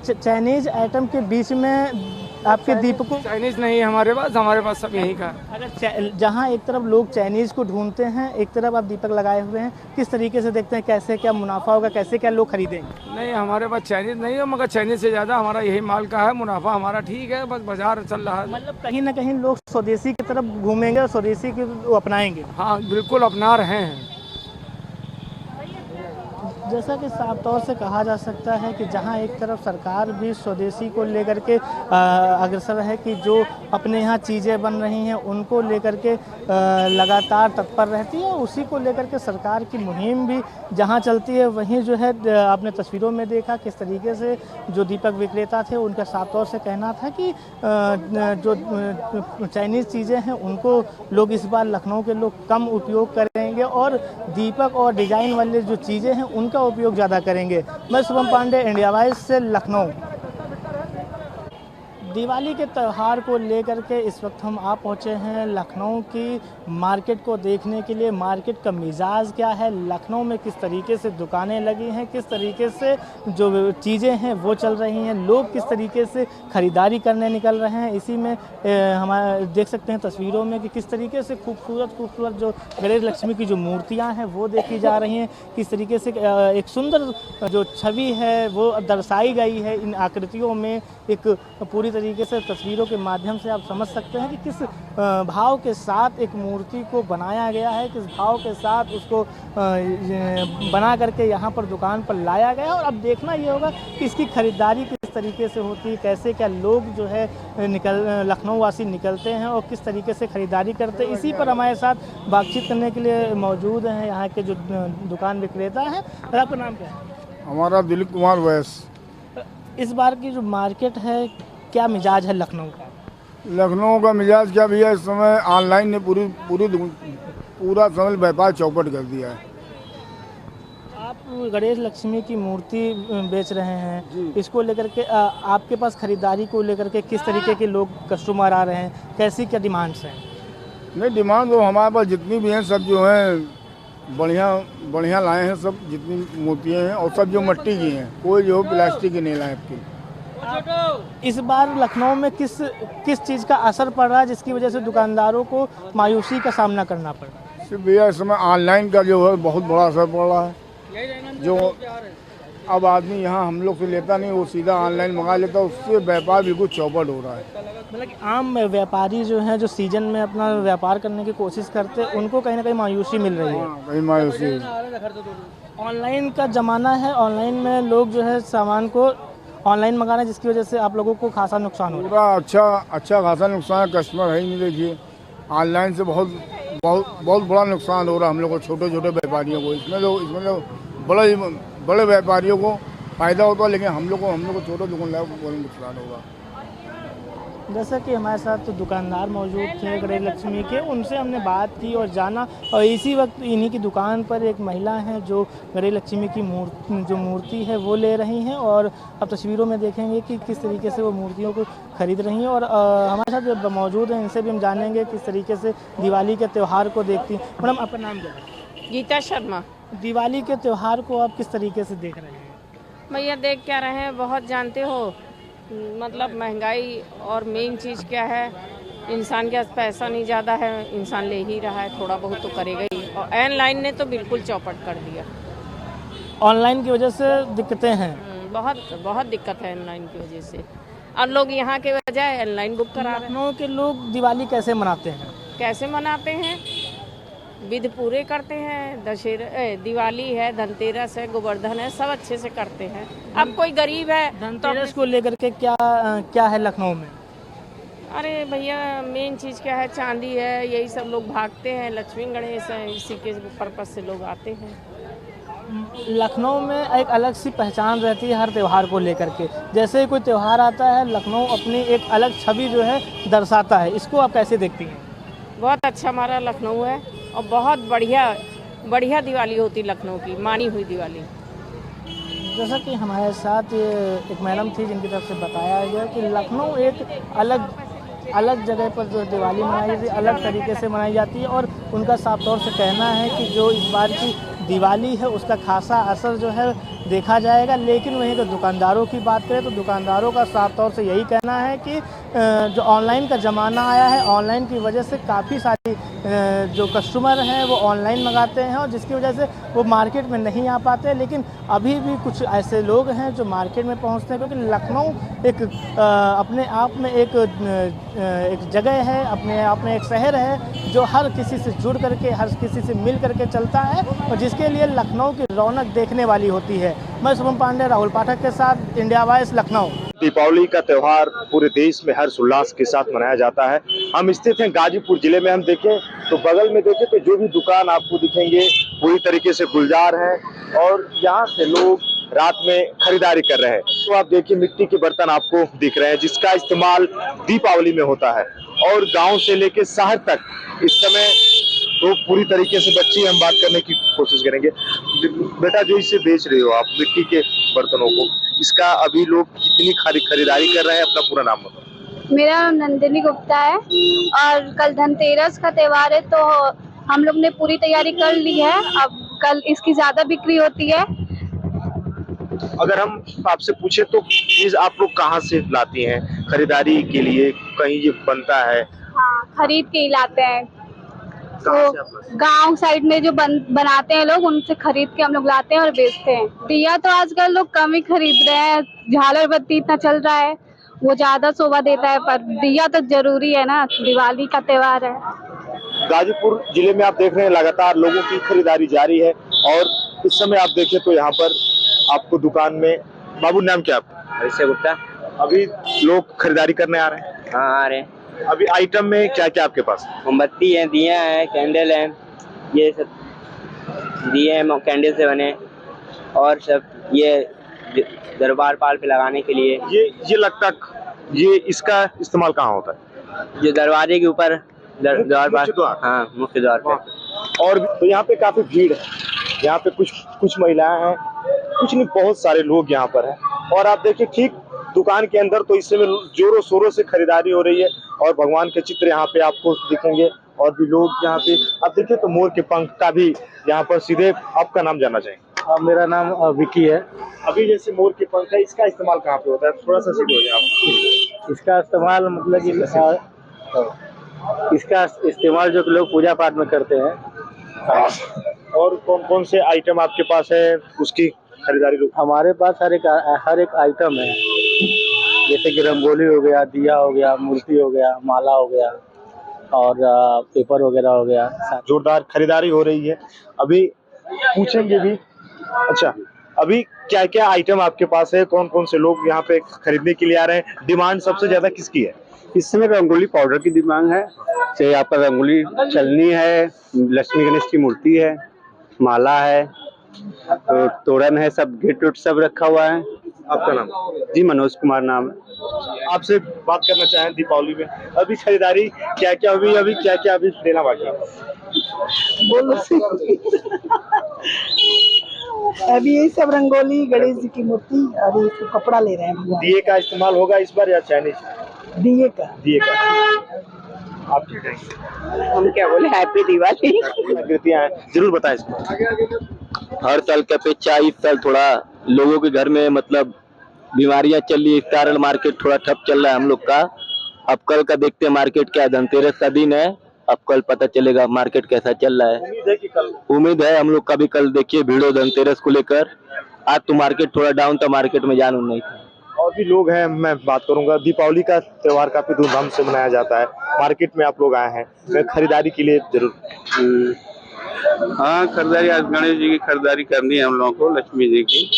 चाइनीज आइटम के बीच में आपके दीपकों? चाइनीज नहीं है हमारे पास सब यहीं का। अगर जहाँ एक तरफ लोग चाइनीज को ढूंढते हैं, एक तरफ आप दीपक लगाए हुए हैं, किस तरीके से देखते हैं, कैसे क्या मुनाफा होगा, कैसे क्या लोग खरीदेंगे? नहीं हमारे पास चाइनीज नहीं है, मगर चाइनीज से ज़्यादा हमारा यही माल का है, मुनाफा हमारा ठीक है, बस बाजार चल रहा है। मतलब कहीं ना कहीं लोग स्वदेशी की तरफ घूमेंगे और स्वदेशी को अपनाएंगे। हाँ बिल्कुल अपना रहे हैं। जैसा कि साफ तौर से कहा जा सकता है कि जहां एक तरफ सरकार भी स्वदेशी को लेकर के अग्रसर है कि जो अपने यहाँ चीज़ें बन रही हैं उनको लेकर के लगातार तत्पर रहती है, उसी को लेकर के सरकार की मुहिम भी जहां चलती है, वहीं जो है आपने तस्वीरों में देखा किस तरीके से जो दीपक विक्रेता थे उनका साफ तौर से कहना था कि जो चाइनीज़ चीज़ें हैं उनको लोग इस बार लखनऊ के लोग कम उपयोग करेंगे और दीपक और डिज़ाइन वाले जो चीज़ें हैं उनका उपयोग ज़्यादा करेंगे। मैं शुभम पांडे, इंडिया वाइज से लखनऊ। दिवाली के त्यौहार को लेकर के इस वक्त हम आ पहुँचे हैं लखनऊ की मार्केट को देखने के लिए। मार्केट का मिजाज क्या है, लखनऊ में किस तरीके से दुकानें लगी हैं, किस तरीके से जो चीज़ें हैं वो चल रही हैं, लोग किस तरीके से ख़रीदारी करने निकल रहे हैं। इसी में हमारे देख सकते हैं तस्वीरों में कि किस तरीके से खूबसूरत जो गणेश लक्ष्मी की जो मूर्तियाँ हैं वो देखी जा रही हैं, किस तरीके से एक सुंदर जो छवि है वो दर्शाई गई है इन आकृतियों में। एक पूरी तरीके से तस्वीरों के माध्यम से आप समझ सकते हैं कि किस भाव के साथ एक मूर्ति को बनाया गया है, किस भाव के साथ उसको बना करके यहाँ पर दुकान पर लाया गया। और अब देखना ये होगा कि इसकी खरीदारी किस तरीके से होती है, कैसे क्या लोग जो है लखनऊ वासी निकलते हैं और किस तरीके से खरीदारी करते हैं। इसी पर हमारे साथ बातचीत करने के लिए मौजूद हैं यहाँ के जो दुकान विक्रेता हैं। आपका नाम क्या है? हमारा दिलीप कुमार वैस। इस बार की जो मार्केट है क्या मिजाज है लखनऊ का? लखनऊ का मिजाज क्या भैया, इस समय ऑनलाइन ने पूरा समय व्यापार चौपट कर दिया है। आप गणेश लक्ष्मी की मूर्ति बेच रहे हैं, इसको लेकर के आपके पास खरीदारी को लेकर के किस तरीके के लोग कस्टमर आ रहे हैं, कैसी क्या डिमांड्स हैं? नहीं, डिमांड तो हमारे पास जितनी भी हैं सब जो हैं बढ़िया लाए हैं, सब जितनी मूर्तियाँ हैं, और सब जो मिट्टी की हैं, कोई जो प्लास्टिक की नहीं लाए आपकी। इस बार लखनऊ में किस चीज़ का असर पड़ रहा है जिसकी वजह से दुकानदारों को मायूसी का सामना करना पड़ रहा है? सिर्फ भैया इस समय ऑनलाइन का जो है बहुत बड़ा असर पड़ रहा है। जो अब आदमी यहाँ हम लोग से लेता नहीं, वो सीधा ऑनलाइन मंगा लेता, उससे व्यापार बिल्कुल चौपट हो रहा है। मतलब कि आम व्यापारी जो हैं, जो सीजन में अपना व्यापार करने की कोशिश करते हैं, उनको कहीं ना कहीं मायूसी मिल रही है। कहीं मायूसी। ऑनलाइन का ज़माना है, ऑनलाइन में लोग जो है सामान को ऑनलाइन मंगा रहे हैं, जिसकी वजह से आप लोगों को खासा नुकसान हो रहा है। पूरा अच्छा खासा नुकसान है, कस्टमर है ही नहीं। देखिए ऑनलाइन से बहुत बड़ा नुकसान हो रहा है हम लोग को, छोटे छोटे व्यापारियों को। इसमें तो बड़े व्यापारियों को फ़ायदा होता है, लेकिन हम लोग को छोटे दुकानदारों को बहुत नुकसान होगा। जैसा कि हमारे साथ तो दुकानदार मौजूद थे गणेश लक्ष्मी के, उनसे हमने बात की और जाना, और इसी वक्त इन्हीं की दुकान पर एक महिला है जो गणेश लक्ष्मी की मूर्ति है वो ले रही हैं, और अब तस्वीरों में देखेंगे कि किस तरीके से वो मूर्तियों को खरीद रही हैं। और हमारे साथ जो मौजूद हैं, इनसे भी हम जानेंगे किस तरीके से दिवाली के त्यौहार को देखती हैं। मैडम, आपका नाम क्या है? गीता शर्मा। दिवाली के त्यौहार को आप किस तरीके से देख रहे हैं? भैया देख क्या रहे हैं, बहुत जानते हो मतलब महंगाई, और मेन चीज़ क्या है, इंसान के पास पैसा नहीं ज़्यादा है, इंसान ले ही रहा है, थोड़ा बहुत तो करेगा ही। और ऑनलाइन ने तो बिल्कुल चौपट कर दिया। ऑनलाइन की वजह से दिक्कतें हैं, बहुत दिक्कत है ऑनलाइन की वजह से। और लोग यहाँ के बजाय ऑनलाइन बुक करा रहे हैं। लखनऊ के लोग दिवाली कैसे मनाते हैं? कैसे मनाते हैं, विधि पूरे करते हैं। दिवाली है, धनतेरस है, गोवर्धन है, सब अच्छे से करते हैं। अब कोई गरीब है, धनतेरस को लेकर के क्या है लखनऊ में? अरे भैया मेन चीज़ क्या है, चांदी है, यही सब लोग भागते हैं। लक्ष्मी गणेश है, इसी के पर्पज से लोग आते हैं। लखनऊ में एक अलग सी पहचान रहती है हर त्यौहार को लेकर के। जैसे ही कोई त्यौहार आता है, लखनऊ अपनी एक अलग छवि जो है दर्शाता है। इसको आप कैसे देखती हैं? बहुत अच्छा हमारा लखनऊ है, और बहुत बढ़िया दिवाली होती लखनऊ की, मानी हुई दिवाली। जैसा कि हमारे साथ एक मैडम थी जिनकी तरफ से बताया गया कि लखनऊ एक अलग जगह पर जो दिवाली मनाई जाती है, अलग तरीके से मनाई जाती है, और उनका साफ तौर से कहना है कि जो इस बार की दिवाली है उसका खासा असर जो है देखा जाएगा। लेकिन वहीं अगर दुकानदारों की बात करें तो दुकानदारों का साफ तौर से यही कहना है कि जो ऑनलाइन का ज़माना आया है, ऑनलाइन की वजह से काफ़ी सारी जो कस्टमर हैं वो ऑनलाइन मंगाते हैं, और जिसकी वजह से वो मार्केट में नहीं आ पाते। लेकिन अभी भी कुछ ऐसे लोग हैं जो मार्केट में पहुंचते हैं, क्योंकि लखनऊ एक अपने आप में एक जगह है, अपने आप में एक शहर है जो हर किसी से जुड़ करके, हर किसी से मिल करके चलता है, और जिसके लिए लखनऊ की रौनक देखने वाली होती है। मैं शुभम पांडे, राहुल पाठक के साथ, इंडिया वॉइस, लखनऊ। दीपावली का त्यौहार पूरे देश में हर्ष उल्लास के साथ मनाया जाता है। हम स्थित हैं गाजीपुर जिले में। हम देखें तो बगल में देखें तो जो भी दुकान आपको दिखेंगे पूरी तरीके से गुलजार है, और यहाँ से लोग रात में खरीदारी कर रहे हैं। तो आप देखिए मिट्टी के बर्तन आपको दिख रहे हैं जिसका इस्तेमाल दीपावली में होता है, और गाँव से लेकर शहर तक इस समय तो पूरी तरीके से बच्ची हम बात करने की कोशिश करेंगे। बेटा, जो इसे बेच रहे हो आप मिट्टी के बर्तनों को, इसका अभी लोग कितनी खरीदारी कर रहे हैं? अपना पूरा नाम बताओ। मेरा नाम नंदिनी गुप्ता है, और कल धनतेरस का त्यौहार है, तो हम लोग ने पूरी तैयारी कर ली है। अब कल इसकी ज्यादा बिक्री होती है। अगर हम आपसे पूछे तो चीज आप लोग कहाँ से लाती हैं खरीदारी के लिए? कहीं ये बनता है? हाँ, खरीद के ही लाते हैं। तो गांव साइड में जो बनाते हैं लोग, उनसे खरीद के हम लोग लाते हैं और बेचते हैं। दिया तो आजकल लोग कम ही खरीद रहे हैं, झालर बत्ती इतना चल रहा है, वो ज्यादा शोभा देता है, पर दिया तो जरूरी है ना, दिवाली का त्योहार है। गाजीपुर जिले में आप देख रहे हैं लगातार लोगों की खरीदारी जारी है, और इस समय आप देखें तो यहाँ पर आपको दुकान में, बाबू नाम क्या आपका? हरीश गुप्ता। अभी लोग खरीदारी करने आ रहे हैं? हाँ, आ रहे हैं। अभी आइटम में क्या क्या आपके पास? मोमबत्ती है, दिया है, कैंडल है, ये सब दिए हैं कैंडल से बने, और सब ये दरबार पाल पे लगाने के लिए। ये लगता, ये इसका इस्तेमाल कहाँ होता है? जो दरवाजे के ऊर द्वार पर, हाँ मुख्य द्वार पे। और तो यहाँ पे काफी भीड़ है, यहाँ पे कुछ महिलाएं हैं, कुछ नहीं बहुत सारे लोग यहाँ पर हैं। और आप देखिए ठीक दुकान के अंदर तो इस समय जोरों शोरों से खरीदारी हो रही है और भगवान के चित्र यहाँ पे आपको दिखेंगे और भी लोग यहाँ पे। आप देखिए तो मोर के पंख का भी यहाँ पर सीधे। आपका नाम जानना चाहेंगे? मेरा नाम विकी है। अभी जैसे मोर के पंख है, इसका इस्तेमाल कहाँ पे होता है? थोड़ा सा सीधे हो जाए आप। इसका इस्तेमाल मतलब कि इसका इस्तेमाल जो लोग पूजा पाठ में करते हैं। और कौन कौन से आइटम आपके पास है उसकी खरीदारी? हमारे पास हर एक आइटम है, जैसे कि रंगोली हो गया, दिया हो गया, मूर्ति हो गया, माला हो गया और पेपर वगैरह हो गया। जोरदार खरीदारी हो रही है। अभी पूछेंगे भी। अच्छा, अभी क्या क्या आइटम आपके पास है? कौन कौन से लोग यहाँ पे खरीदने के लिए आ रहे हैं? डिमांड सबसे ज्यादा किसकी है? इस समय रंगोली पाउडर की डिमांड है, चाहे यहाँ पर रंगोली चलनी है, लक्ष्मी गणेश की मूर्ति है, माला है, तो तोरण है, सब गेट वेट सब रखा हुआ है। आपका नाम? जी मनोज कुमार नाम है। आपसे बात करना चाहें दीपावली में अभी खरीदारी क्या क्या हुई, अभी क्या क्या अभी देना बाकी है? बोलो अभी यही सब रंगोली, गणेश जी की मूर्ति और इसको कपड़ा ले रहे हैं। दिए का इस्तेमाल होगा इस बार या चाइनीज? दिए का। आप ठीक है? हम क्या बोले, हैप्पी दिवाली। आकृतियां हैं, जरूर बताएं इसको। हर साल की अपेक्षा इस साल थोड़ा लोगों के घर में मतलब बीमारियां चल रही है, इस कारण मार्केट थोड़ा ठप चल रहा है हम लोग का। अब कल का देखते हैं मार्केट क्या, धनतेरस का दिन है, अब कल पता चलेगा मार्केट कैसा चल रहा है। उम्मीद है हम लोग का भी कल देखिए भीड़ हो धनतेरस को लेकर। आज तो मार्केट थोड़ा डाउन था, मार्केट में जान नहीं था। और भी लोग हैं, मैं बात करूंगा। दीपावली का त्योहार काफी धूमधाम से मनाया जाता है, मार्केट में आप लोग आए हैं खरीदारी के लिए जरूर? हाँ, खरीदारी आज गणेश जी की खरीदारी करनी है हम लोगों को, लक्ष्मी जी की,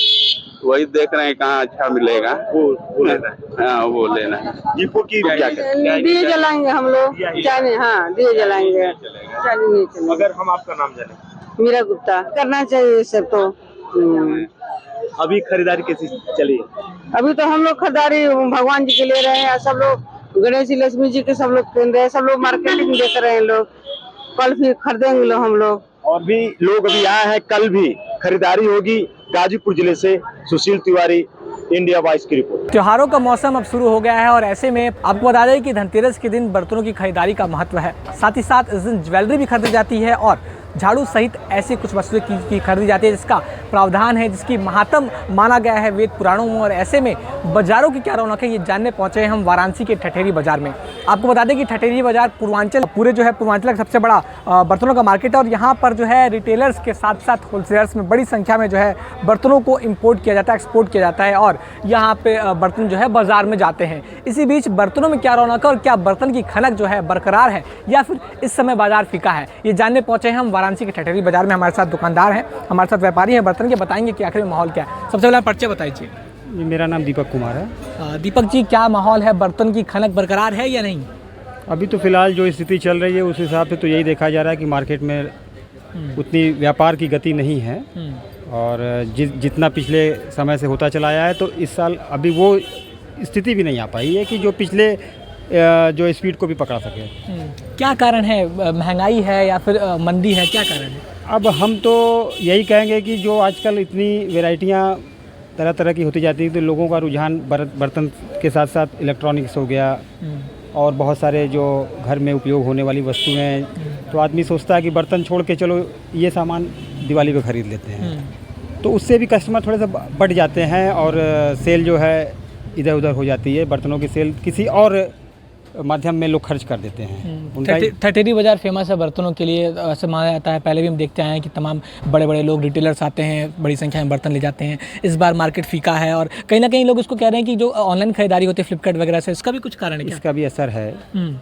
वही देख रहे हैं कहाँ अच्छा मिलेगा। वो लेना है। हाँ वो लेना है। दीपों की क्या दिए जलाएंगे हम लोग, चाहे हाँ दिए जलाएंगे, चाहे नहीं चलेंगे। अगर हम आपका नाम जाने? मीरा गुप्ता। करना चाहिए सब तो। अभी खरीदारी कैसी चली? अभी तो हम लोग खरीदारी भगवान जी के ले रहे हैं, सब लोग गणेश जी लक्ष्मी जी के सब लोग खरीद रहे हैं, सब लोग मार्केटिंग देख रहे हैं लोग। कल फिर खरीदेंगे लोग हम लोग। और भी लोग अभी आए हैं, कल भी खरीदारी होगी। गाजीपुर जिले से सुशील तिवारी, इंडिया वॉइस की रिपोर्ट। त्योहारों का मौसम अब शुरू हो गया है और ऐसे में आपको बता दें कि धनतेरस के दिन बर्तनों की खरीदारी का महत्व है। साथ ही साथ इस दिन ज्वेलरी भी खरीदी जाती है और झाड़ू सहित ऐसी कुछ वस्तुएं की खरीदी जाती है जिसका प्रावधान है, जिसकी महात्म माना गया है वेद पुराणों में। और ऐसे में बाजारों की क्या रौनक है ये जानने पहुंचे हैं हम वाराणसी के ठठेरी बाजार में। आपको बता दें कि ठठेरी बाजार पूर्वांचल पूर्वांचल का सबसे बड़ा बर्तनों का मार्केट है और यहाँ पर जो है रिटेलर्स के साथ साथ होलसेलर्स में बड़ी संख्या में जो है बर्तनों को इम्पोर्ट किया जाता है, एक्सपोर्ट किया जाता है और यहाँ पे बर्तन जो है बाजार में जाते हैं। इसी बीच बर्तनों में क्या रौनक है और क्या बर्तन की खनक जो है बरकरार है या फिर इस समय बाजार फीका है, ये जानने पहुंचे हैं हम वाराणसी के ठठेरी बाजार में। हमारे साथ दुकानदार हैं, हमारे साथ व्यापारी हैं बर्तन के, बताएंगे कि आखिर में माहौल क्या है। सबसे पहले परिचय बताइए। मेरा नाम दीपक कुमार है। दीपक जी, क्या माहौल है, बर्तन की खनक बरकरार है या नहीं? अभी तो फिलहाल जो स्थिति चल रही है उस हिसाब से तो यही देखा जा रहा है कि मार्केट में उतनी व्यापार की गति नहीं है और जितना पिछले समय से होता चला आया है तो इस साल अभी वो स्थिति भी नहीं आ पाई है कि जो पिछले जो स्पीड को भी पकड़ा सके। क्या कारण है, महंगाई है या फिर मंदी है, क्या कारण है? अब हम तो यही कहेंगे कि जो आजकल इतनी वैरायटियाँ तरह तरह की होती जाती है तो लोगों का रुझान बर्तन के साथ साथ इलेक्ट्रॉनिक्स हो गया और बहुत सारे जो घर में उपयोग होने वाली वस्तुएं, तो आदमी सोचता है कि बर्तन छोड़ के चलो ये सामान दिवाली पे ख़रीद लेते हैं, तो उससे भी कस्टमर थोड़े से बढ़ जाते हैं और सेल जो है इधर उधर हो जाती है। बर्तनों की सेल किसी और माध्यम में लोग खर्च कर देते हैं। ठठेरी बाज़ार फेमस है बर्तनों के लिए, ऐसे माना जाता है। पहले भी हम देखते आए हैं कि तमाम बड़े बड़े लोग रिटेलर्स आते हैं, बड़ी संख्या में बर्तन ले जाते हैं। इस बार मार्केट फीका है और कहीं ना कहीं लोग इसको कह रहे हैं कि जो ऑनलाइन खरीदारी होती है फ्लिपकार्ट वगैरह से, इसका भी कुछ कारण है क्या? इसका भी असर है,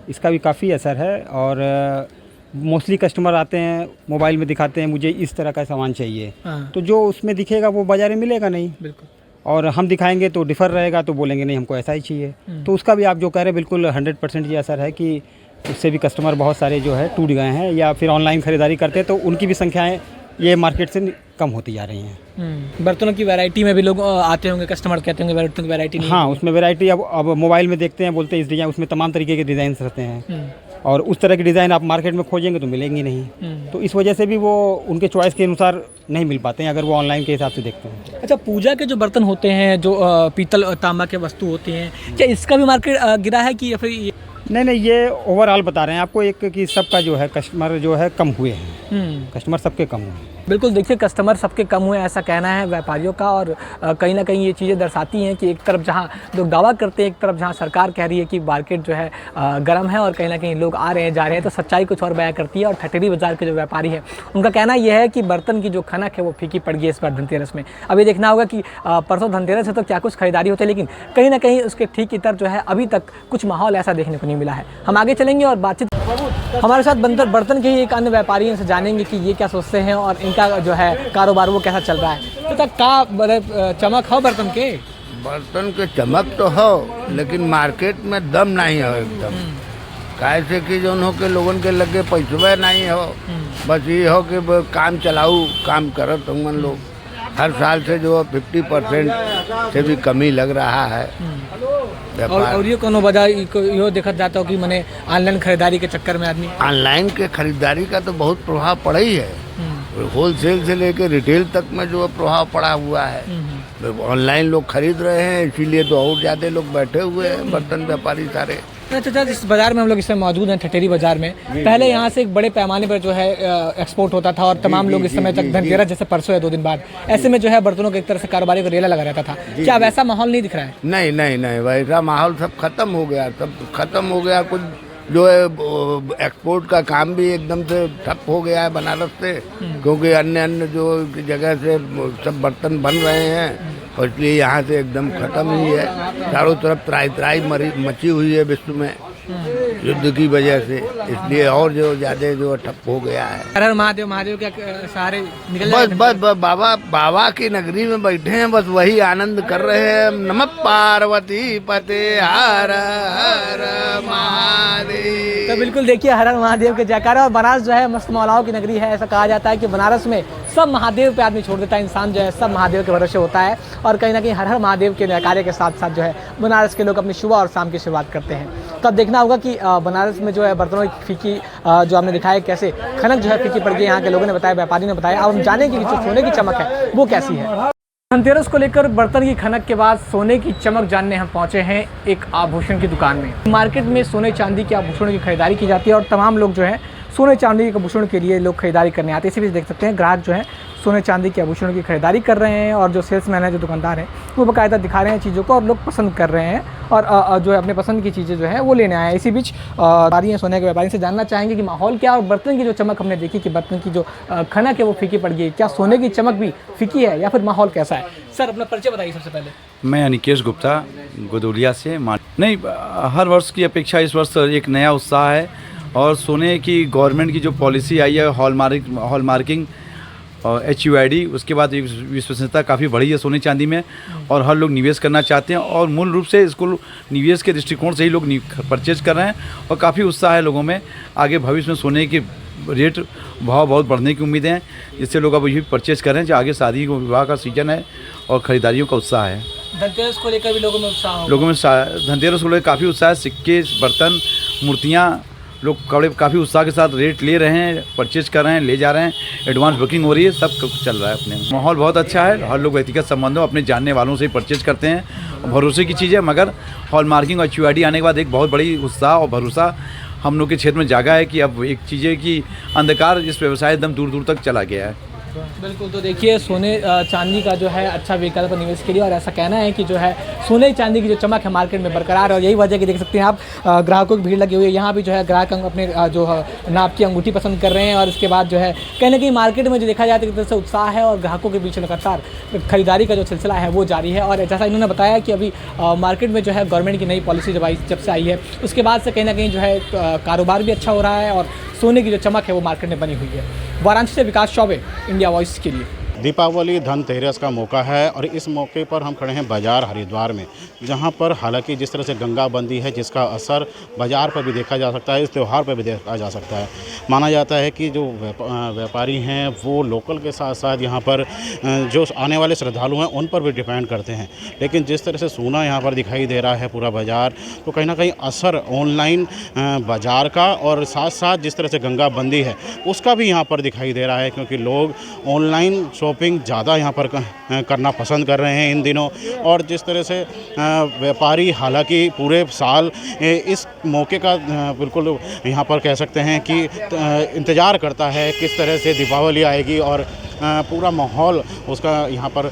इसका भी काफ़ी असर है और मोस्टली कस्टमर आते हैं मोबाइल में दिखाते हैं मुझे इस तरह का सामान चाहिए, तो जो उसमें दिखेगा वो बाज़ार में मिलेगा नहीं। बिल्कुल। और हम दिखाएंगे तो डिफ़र रहेगा तो बोलेंगे नहीं हमको ऐसा ही चाहिए, तो उसका भी आप जो कह रहे हैं बिल्कुल 100% ये असर है कि उससे भी कस्टमर बहुत सारे जो है टूट गए हैं या फिर ऑनलाइन ख़रीदारी करते हैं तो उनकी भी संख्याएं ये मार्केट से कम होती जा रही हैं। बर्तनों की वैरायटी में भी लोग आते होंगे, कस्टमर कहते होंगे बर्तनों की वैरायटी नहीं हाँ, उसमें वैरायटी अब मोबाइल में देखते हैं, बोलते हैं इस डिज़ाइन, उसमें तमाम तरीके के डिज़ाइन रहते हैं और उस तरह की डिज़ाइन आप मार्केट में खोजेंगे तो मिलेंगी नहीं। तो इस वजह से भी वो उनके चॉइस के अनुसार नहीं मिल पाते हैं अगर वो ऑनलाइन के हिसाब से देखते हैं। अच्छा, पूजा के जो बर्तन होते हैं, जो पीतल और तांबा के वस्तु होती हैं, क्या इसका भी मार्केट गिरा है कि या फिर नहीं, ये ओवरऑल बता रहे हैं आपको एक कि सबका जो है कस्टमर जो है कम हुए हैं, कस्टमर सबके कम हुए हैं। बिल्कुल, देखिए कस्टमर सबके कम हुए ऐसा कहना है व्यापारियों का और कहीं ना कहीं ये चीज़ें दर्शाती हैं कि एक तरफ जहाँ लोग दावा करते हैं, एक तरफ जहाँ सरकार कह रही है कि मार्केट जो है गर्म है और कहीं ना कहीं लोग आ रहे हैं जा रहे हैं, तो सच्चाई कुछ और बयां करती है। और ठठेरी बाज़ार के जो व्यापारी हैं उनका कहना यह है कि बर्तन की जो खनक है वो फीकी पड़ गई है इस बार धनतेरस में। अब ये देखना होगा कि परसों धनतेरस है तो क्या कुछ खरीदारी होती है, लेकिन कहीं ना कहीं उसके ठीक इतर जो है अभी तक कुछ माहौल ऐसा देखने को नहीं मिला है। हम आगे चलेंगे और बातचीत हमारे साथ बर्तन के ही एक अन्य व्यापारी हैं से जानेंगे कि ये क्या सोचते हैं और इनका जो है कारोबार वो कैसा चल रहा है। तो का चमक हो बर्तन के चमक तो हो, लेकिन मार्केट में दम नहीं हो एकदम। कैसे कि जो हो के लोगन के लगे पैसवे नहीं हो, बस ये हो कि काम चलाऊ काम करत होंगे लोग। हर साल से जो 50% से भी कमी लग रहा है। और ये कोनो वजह यो देखा जाता हो कि मैंने ऑनलाइन खरीदारी के चक्कर में आदमी ऑनलाइन के खरीदारी का तो बहुत प्रभाव पड़ा ही है। होलसेल से लेकर रिटेल तक में जो प्रभाव पड़ा हुआ है। ऑनलाइन लोग खरीद रहे हैं, इसीलिए तो और ज़्यादा लोग बैठे हुए हैं बर्तन व्यापारी सारे। अच्छा, इस बाज़ार में हम लोग इस समय मौजूद हैं, ठठेरी बाज़ार में। पहले यहाँ से एक बड़े पैमाने पर जो है एक्सपोर्ट होता था और तमाम लोग इस समय तक धनतेरस जैसे परसों है 2 दिन बाद, ऐसे में जो है बर्तनों के एक तरह से कारोबारी को रेला लगा रहता था। क्या वैसा माहौल नहीं दिख रहा है? नहीं, वैसा माहौल सब खत्म हो गया, सब खत्म हो गया। कुछ जो है एक्सपोर्ट का काम भी एकदम से ठप हो गया है बनारस से, क्योंकि अन्य जो जगह से सब बर्तन बन रहे हैं और इसलिए यहाँ से एकदम खत्म ही है। चारों तरफ त्राई मची हुई है विश्व में युद्ध की वजह से, इसलिए और जो ज्यादा जो ठप हो गया है। हर महादेव के सहारे निकल बस बाबा की नगरी में बैठे हैं, बस वही आनंद कर रहे हैं। नमः पार्वती पते हर हर महादेव। तो बिल्कुल देखिए, हर हर महादेव के जयकारा। और बनारस जो है मस्त मौलाओं की नगरी है। ऐसा कहा जाता है कि बनारस में सब महादेव पे आदमी छोड़ देता है, इंसान जो है सब महादेव के भरोसे होता है। और कहीं ना कहीं हर हर महादेव के कार्य के साथ साथ जो है बनारस के लोग अपनी सुबह और शाम की शुरुआत करते हैं। तो अब देखना होगा कि बनारस में जो है बर्तनों की फीकी जो हमने दिखाया कैसे खनक जो है फीकी पड़ गई, यहाँ के लोगों ने बताया, व्यापारी ने बताया। अब हम जानेंगे कि जो सोने की चमक है वो कैसी है। धनतेरस को लेकर बर्तन की खनक के बाद सोने की चमक जानने हम पहुंचे हैं एक आभूषण की दुकान में। मार्केट में सोने चांदी के आभूषणों की खरीदारी की जाती है और तमाम लोग जो है सोने चांदी के आभूषण के लिए लोग खरीदारी करने आते हैं। इसी बीच देख सकते हैं ग्राहक जो है सोने चांदी के आभूषणों की खरीदारी कर रहे हैं और जो सेल्समैन है, जो दुकानदार हैं, वो बाकायदा दिखा रहे हैं चीज़ों को और लोग पसंद कर रहे हैं और जो है अपने पसंद की चीज़ें जो है वो लेने आए हैं। इसी बीच व्यापारी सोने के व्यापारी से जानना चाहेंगे कि माहौल क्या और बर्तन की जो चमक हमने देखी कि बर्तन की जो खनक है वो फीकी पड़ गई, क्या सोने की चमक भी फीकी है या फिर माहौल कैसा है? सर अपना परिचय बताइए सबसे पहले। मैं अनिकेश गुप्ता गोदौलिया से। नहीं, हर वर्ष की अपेक्षा इस वर्ष एक नया उत्साह है और सोने की गवर्नमेंट की जो पॉलिसी आई है हॉलमार्किंग और HUID, उसके बाद विश्वसनीयता काफ़ी बढ़ी है सोने चांदी में और हर लोग निवेश करना चाहते हैं और मूल रूप से इसको निवेश के दृष्टिकोण से ही लोग परचेज कर रहे हैं और काफ़ी उत्साह है लोगों में। आगे भविष्य में सोने की रेट भाव बहुत बढ़ने की उम्मीदें हैं, जिससे लोग अब यही परचेज कर रहे हैं। जो आगे शादी विवाह का सीजन है और ख़रीदारियों का उत्साह है। धनतेरस को लेकर भी लोगों में उत्साह है? लोगों में धनतेरस को लेकर काफ़ी उत्साह है। सिक्के, बर्तन, मूर्तियाँ लोग कपड़े काफ़ी उत्साह के साथ रेट ले रहे हैं, परचेज कर रहे हैं, ले जा रहे हैं, एडवांस बुकिंग हो रही है, सब चल रहा है। अपने माहौल बहुत अच्छा है। हर लोग व्यक्तिगत संबंधों अपने जानने वालों से ही परचेज करते हैं। भरोसे की चीज़ है, मगर हॉलमार्किंग और HUID आने के बाद एक बहुत बड़ी उत्साह और भरोसा हम लोग के क्षेत्र में जागा है कि अब एक चीज़ें की अंधकार इस व्यवसाय एकदम दूर दूर तक चला गया है। बिल्कुल, तो देखिए सोने चांदी का जो है अच्छा विकल्प निवेश के लिए और ऐसा कहना है कि जो है सोने चांदी की जो चमक है मार्केट में बरकरार है और यही वजह कि देख सकते हैं आप ग्राहकों की भीड़ लगी हुई है। यहाँ भी जो है ग्राहक अपने जो नाप की अंगूठी पसंद कर रहे हैं और इसके बाद जो है कहीं ना कहीं मार्केट में जो देखा जाए तो एक तरह से उत्साह है और ग्राहकों के बीच लगातार खरीदारी का जो सिलसिला है वो जारी है। और जैसा इन्होंने बताया कि अभी मार्केट में जो है गवर्नमेंट की नई पॉलिसी जब से आई है उसके बाद से कहीं ना कहीं जो है कारोबार भी अच्छा हो रहा है और सोने की जो चमक है वो मार्केट में बनी हुई है। वाराणसी से विकास चौबे, इंडिया वॉइस के लिए। दीपावली धनतेरस का मौका है और इस मौके पर हम खड़े हैं बाज़ार हरिद्वार में, जहां पर हालांकि जिस तरह से गंगा बंदी है जिसका असर बाज़ार पर भी देखा जा सकता है, इस त्यौहार पर भी देखा जा सकता है। माना जाता है कि जो व्यापारी हैं वो लोकल के साथ साथ यहां पर जो आने वाले श्रद्धालु हैं उन पर भी डिपेंड करते हैं। लेकिन जिस तरह से सोना यहाँ पर दिखाई दे रहा है पूरा बाज़ार, तो कहीं ना कहीं असर ऑनलाइन बाज़ार का और साथ साथ जिस तरह से गंगा बंदी है उसका भी यहाँ पर दिखाई दे रहा है, क्योंकि लोग ऑनलाइन शॉपिंग ज़्यादा यहाँ पर करना पसंद कर रहे हैं इन दिनों। और जिस तरह से व्यापारी हालांकि पूरे साल इस मौके का बिल्कुल यहाँ पर कह सकते हैं कि इंतज़ार करता है किस तरह से दीपावली आएगी, और पूरा माहौल उसका यहाँ पर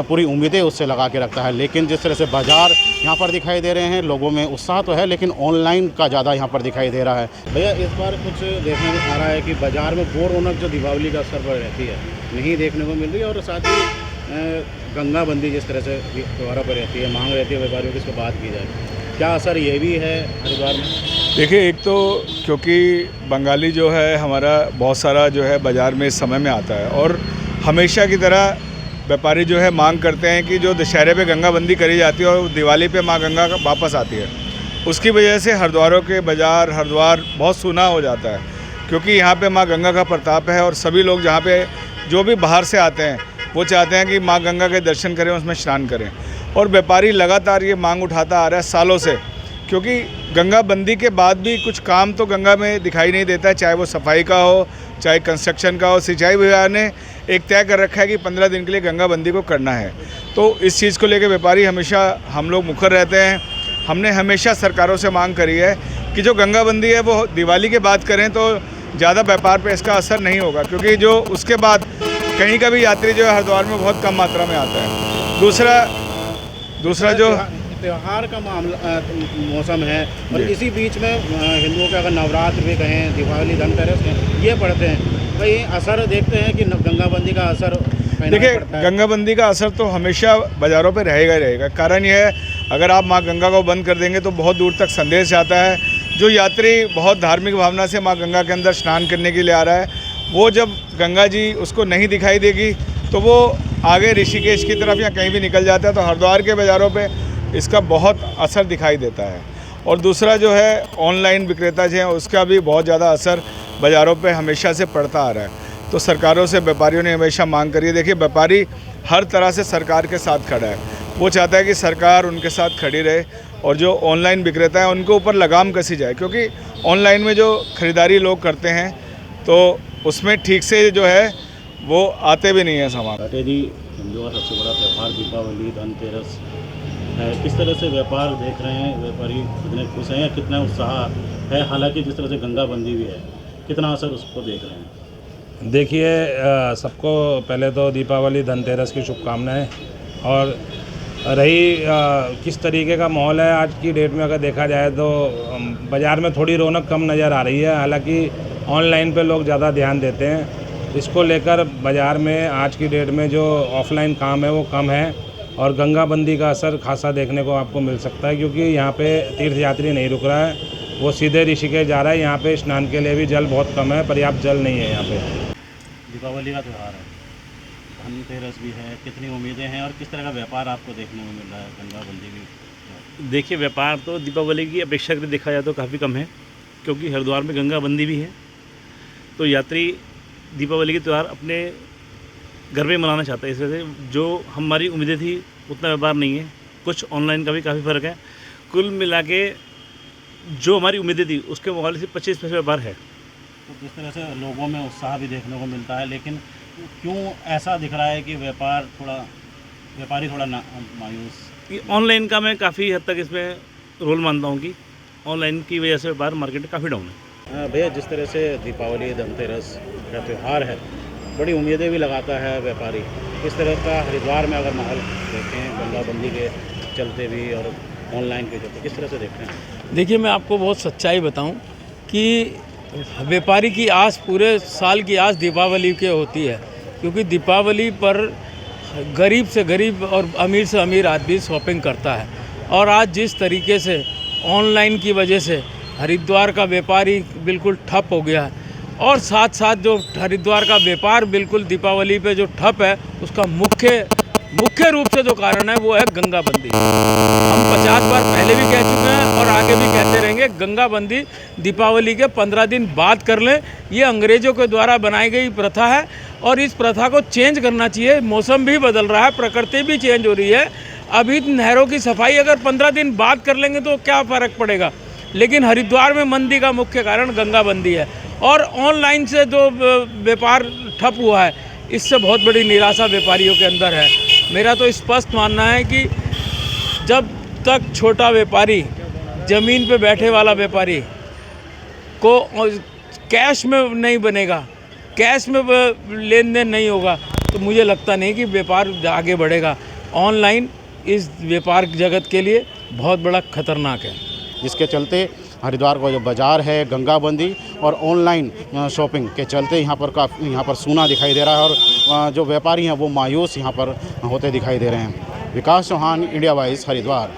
पूरी उम्मीदें उससे लगा के रखता है। लेकिन जिस तरह से बाज़ार यहाँ पर दिखाई दे रहे हैं, लोगों में उत्साह तो है लेकिन ऑनलाइन का ज़्यादा यहाँ पर दिखाई दे रहा है। भैया इस बार कुछ देखने में आ रहा है कि बाज़ार में वो रौनक जो दीपावली का असर पर रहती है नहीं देखने को मिल रही है, और साथ ही गंगा बंदी जिस तरह से त्योहारों पर रहती है, मांग रहती है व्यापारियों की, इसको बात की जाए, क्या असर ये भी है हरिद्वार में? देखिए, एक तो क्योंकि बंगाली जो है हमारा बहुत सारा जो है बाज़ार में इस समय में आता है, और हमेशा की तरह व्यापारी जो है मांग करते हैं कि जो दशहरे पे गंगा बंदी करी जाती है और दिवाली पे माँ गंगा वापस आती है, उसकी वजह से हरिद्वारों के बाज़ार हरिद्वार बहुत सूना हो जाता है, क्योंकि यहाँ पे माँ गंगा का प्रताप है और सभी लोग जहाँ पे जो भी बाहर से आते हैं वो चाहते हैं कि माँ गंगा के दर्शन करें, उसमें स्नान करें। और व्यापारी लगातार ये मांग उठाता आ रहा है सालों से, क्योंकि गंगा बंदी के बाद भी कुछ काम तो गंगा में दिखाई नहीं देता है, चाहे वो सफाई का हो, चाहे कंस्ट्रक्शन का हो। सिंचाई विभाग ने एक तय कर रखा है कि 15 दिन के लिए गंगा बंदी को करना है, तो इस चीज़ को लेकर व्यापारी हमेशा हम लोग मुखर रहते हैं। हमने हमेशा सरकारों से मांग करी है कि जो गंगा बंदी है वो दिवाली के बाद करें तो ज़्यादा व्यापार पे इसका असर नहीं होगा, क्योंकि जो उसके बाद कहीं का भी यात्री जो है हरिद्वार में बहुत कम मात्रा में आता है। दूसरा जो त्यौहार का मामला मौसम है, और इसी बीच में हिंदुओं के अगर नवरात्र भी कहें, दिवाली धनतेरस कहें, ये पड़ते हैं, तो ये असर देखते हैं कि गंगाबंदी का असर। देखिए, गंगाबंदी का असर तो हमेशा बाज़ारों पे रहेगा ही रहेगा। कारण ये है, अगर आप माँ गंगा को बंद कर देंगे तो बहुत दूर तक संदेश जाता है। जो यात्री बहुत धार्मिक भावना से माँ गंगा के अंदर स्नान करने के लिए आ रहा है, वो जब गंगा जी उसको नहीं दिखाई देगी तो वो आगे ऋषिकेश की तरफ या कहीं भी निकल जाता है, तो हरिद्वार के बाज़ारों पे इसका बहुत असर दिखाई देता है। और दूसरा जो है ऑनलाइन विक्रेता जो हैं उसका भी बहुत ज़्यादा असर बाज़ारों पे हमेशा से पड़ता आ रहा है। तो सरकारों से व्यापारियों ने हमेशा मांग करी है। देखिए, व्यापारी हर तरह से सरकार के साथ खड़ा है, वो चाहता है कि सरकार उनके साथ खड़ी रहे, और जो ऑनलाइन विक्रेता हैं उनके ऊपर लगाम कसी जाए, क्योंकि ऑनलाइन में जो ख़रीदारी लोग करते हैं तो उसमें ठीक से जो है वो आते भी नहीं हैं सामान। जी, हिंदुओं का सबसे बड़ा त्यौहार दीपावली धनतेरस है, किस तरह से व्यापार देख रहे हैं? व्यापारी कितने खुश हैं या कितना उत्साह है? हालांकि जिस तरह से गंगा बंदी भी है, कितना असर उसको देख रहे हैं? देखिए, सबको पहले तो दीपावली धनतेरस की शुभकामनाएं। और रही किस तरीके का माहौल है आज की डेट में, अगर देखा जाए तो बाज़ार में थोड़ी रौनक कम नज़र आ रही है। हालांकि ऑनलाइन पे लोग ज़्यादा ध्यान देते हैं, इसको लेकर बाज़ार में आज की डेट में जो ऑफलाइन काम है वो कम है, और गंगा बंदी का असर खासा देखने को आपको मिल सकता है, क्योंकि यहाँ पे तीर्थयात्री नहीं रुक रहा है, वो सीधे ऋषिकेश जा रहा है। यहाँ पे स्नान के लिए भी जल बहुत कम है, पर्याप्त जल नहीं है यहाँ पे। दीपावली का त्यौहार है, धनतेरस भी है, कितनी उम्मीदें हैं और किस तरह का व्यापार आपको देखने को मिल रहा है गंगा बंदी भी? देखिए, व्यापार तो दीपावली की अपेक्षा करके देखा जाए तो काफ़ी कम है, क्योंकि हरिद्वार में गंगा बंदी भी है, तो यात्री दीपावली के त्यौहार अपने घर में मनाना चाहता है। इस वजह से जो हमारी उम्मीदें थी उतना व्यापार नहीं है, कुछ ऑनलाइन का भी काफ़ी फ़र्क है। कुल मिला के जो हमारी उम्मीदें थी उसके मुकाबले से 25% व्यापार है। तो जिस तरह से लोगों में उत्साह भी देखने को मिलता है, लेकिन क्यों ऐसा दिख रहा है कि व्यापारी थोड़ा मायूस? ऑनलाइन का मैं काफ़ी हद तक इसमें रोल मानता हूँ कि ऑनलाइन की वजह से व्यापार मार्केट में काफ़ी डाउन है। भैया, जिस तरह से दीपावली धनतेरस का त्यौहार है, बड़ी उम्मीदें भी लगाता है व्यापारी, इस तरह का हरिद्वार में अगर माहौल देखें गंगा बंदी के चलते भी और ऑनलाइन के चलते, किस तरह से देखते हैं? देखिए, मैं आपको बहुत सच्चाई बताऊं कि व्यापारी की आस पूरे साल की आस दीपावली के होती है, क्योंकि दीपावली पर गरीब से गरीब और अमीर से अमीर आदमी शॉपिंग करता है। और आज जिस तरीके से ऑनलाइन की वजह से हरिद्वार का व्यापारी बिल्कुल ठप हो गया है, और साथ साथ जो हरिद्वार का व्यापार बिल्कुल दीपावली पे जो ठप है उसका मुख्य रूप से जो कारण है वो है गंगाबंदी। हम 50 बार पहले भी कह चुके हैं और आगे भी कहते रहेंगे, गंगाबंदी दीपावली के 15 दिन बाद कर लें। ये अंग्रेज़ों के द्वारा बनाई गई प्रथा है और इस प्रथा को चेंज करना चाहिए। मौसम भी बदल रहा है, प्रकृति भी चेंज हो रही है। अभी नहरों की सफाई अगर 15 दिन बाद कर लेंगे तो क्या फ़र्क पड़ेगा, लेकिन हरिद्वार में मंदी का मुख्य कारण गंगाबंदी है। और ऑनलाइन से जो व्यापार ठप हुआ है, इससे बहुत बड़ी निराशा व्यापारियों के अंदर है। मेरा तो स्पष्ट मानना है कि जब तक छोटा व्यापारी, ज़मीन पे बैठे वाला व्यापारी को कैश में नहीं बनेगा, कैश में लेन देन नहीं होगा, तो मुझे लगता नहीं कि व्यापार आगे बढ़ेगा। ऑनलाइन इस व्यापार जगत के लिए बहुत बड़ा खतरनाक है, जिसके चलते हरिद्वार का जो बाज़ार है, गंगाबंदी और ऑनलाइन शॉपिंग के चलते यहाँ पर सूना दिखाई दे रहा है और जो व्यापारी हैं वो मायूस यहाँ पर होते दिखाई दे रहे हैं। विकास चौहान, इंडिया वाइज, हरिद्वार।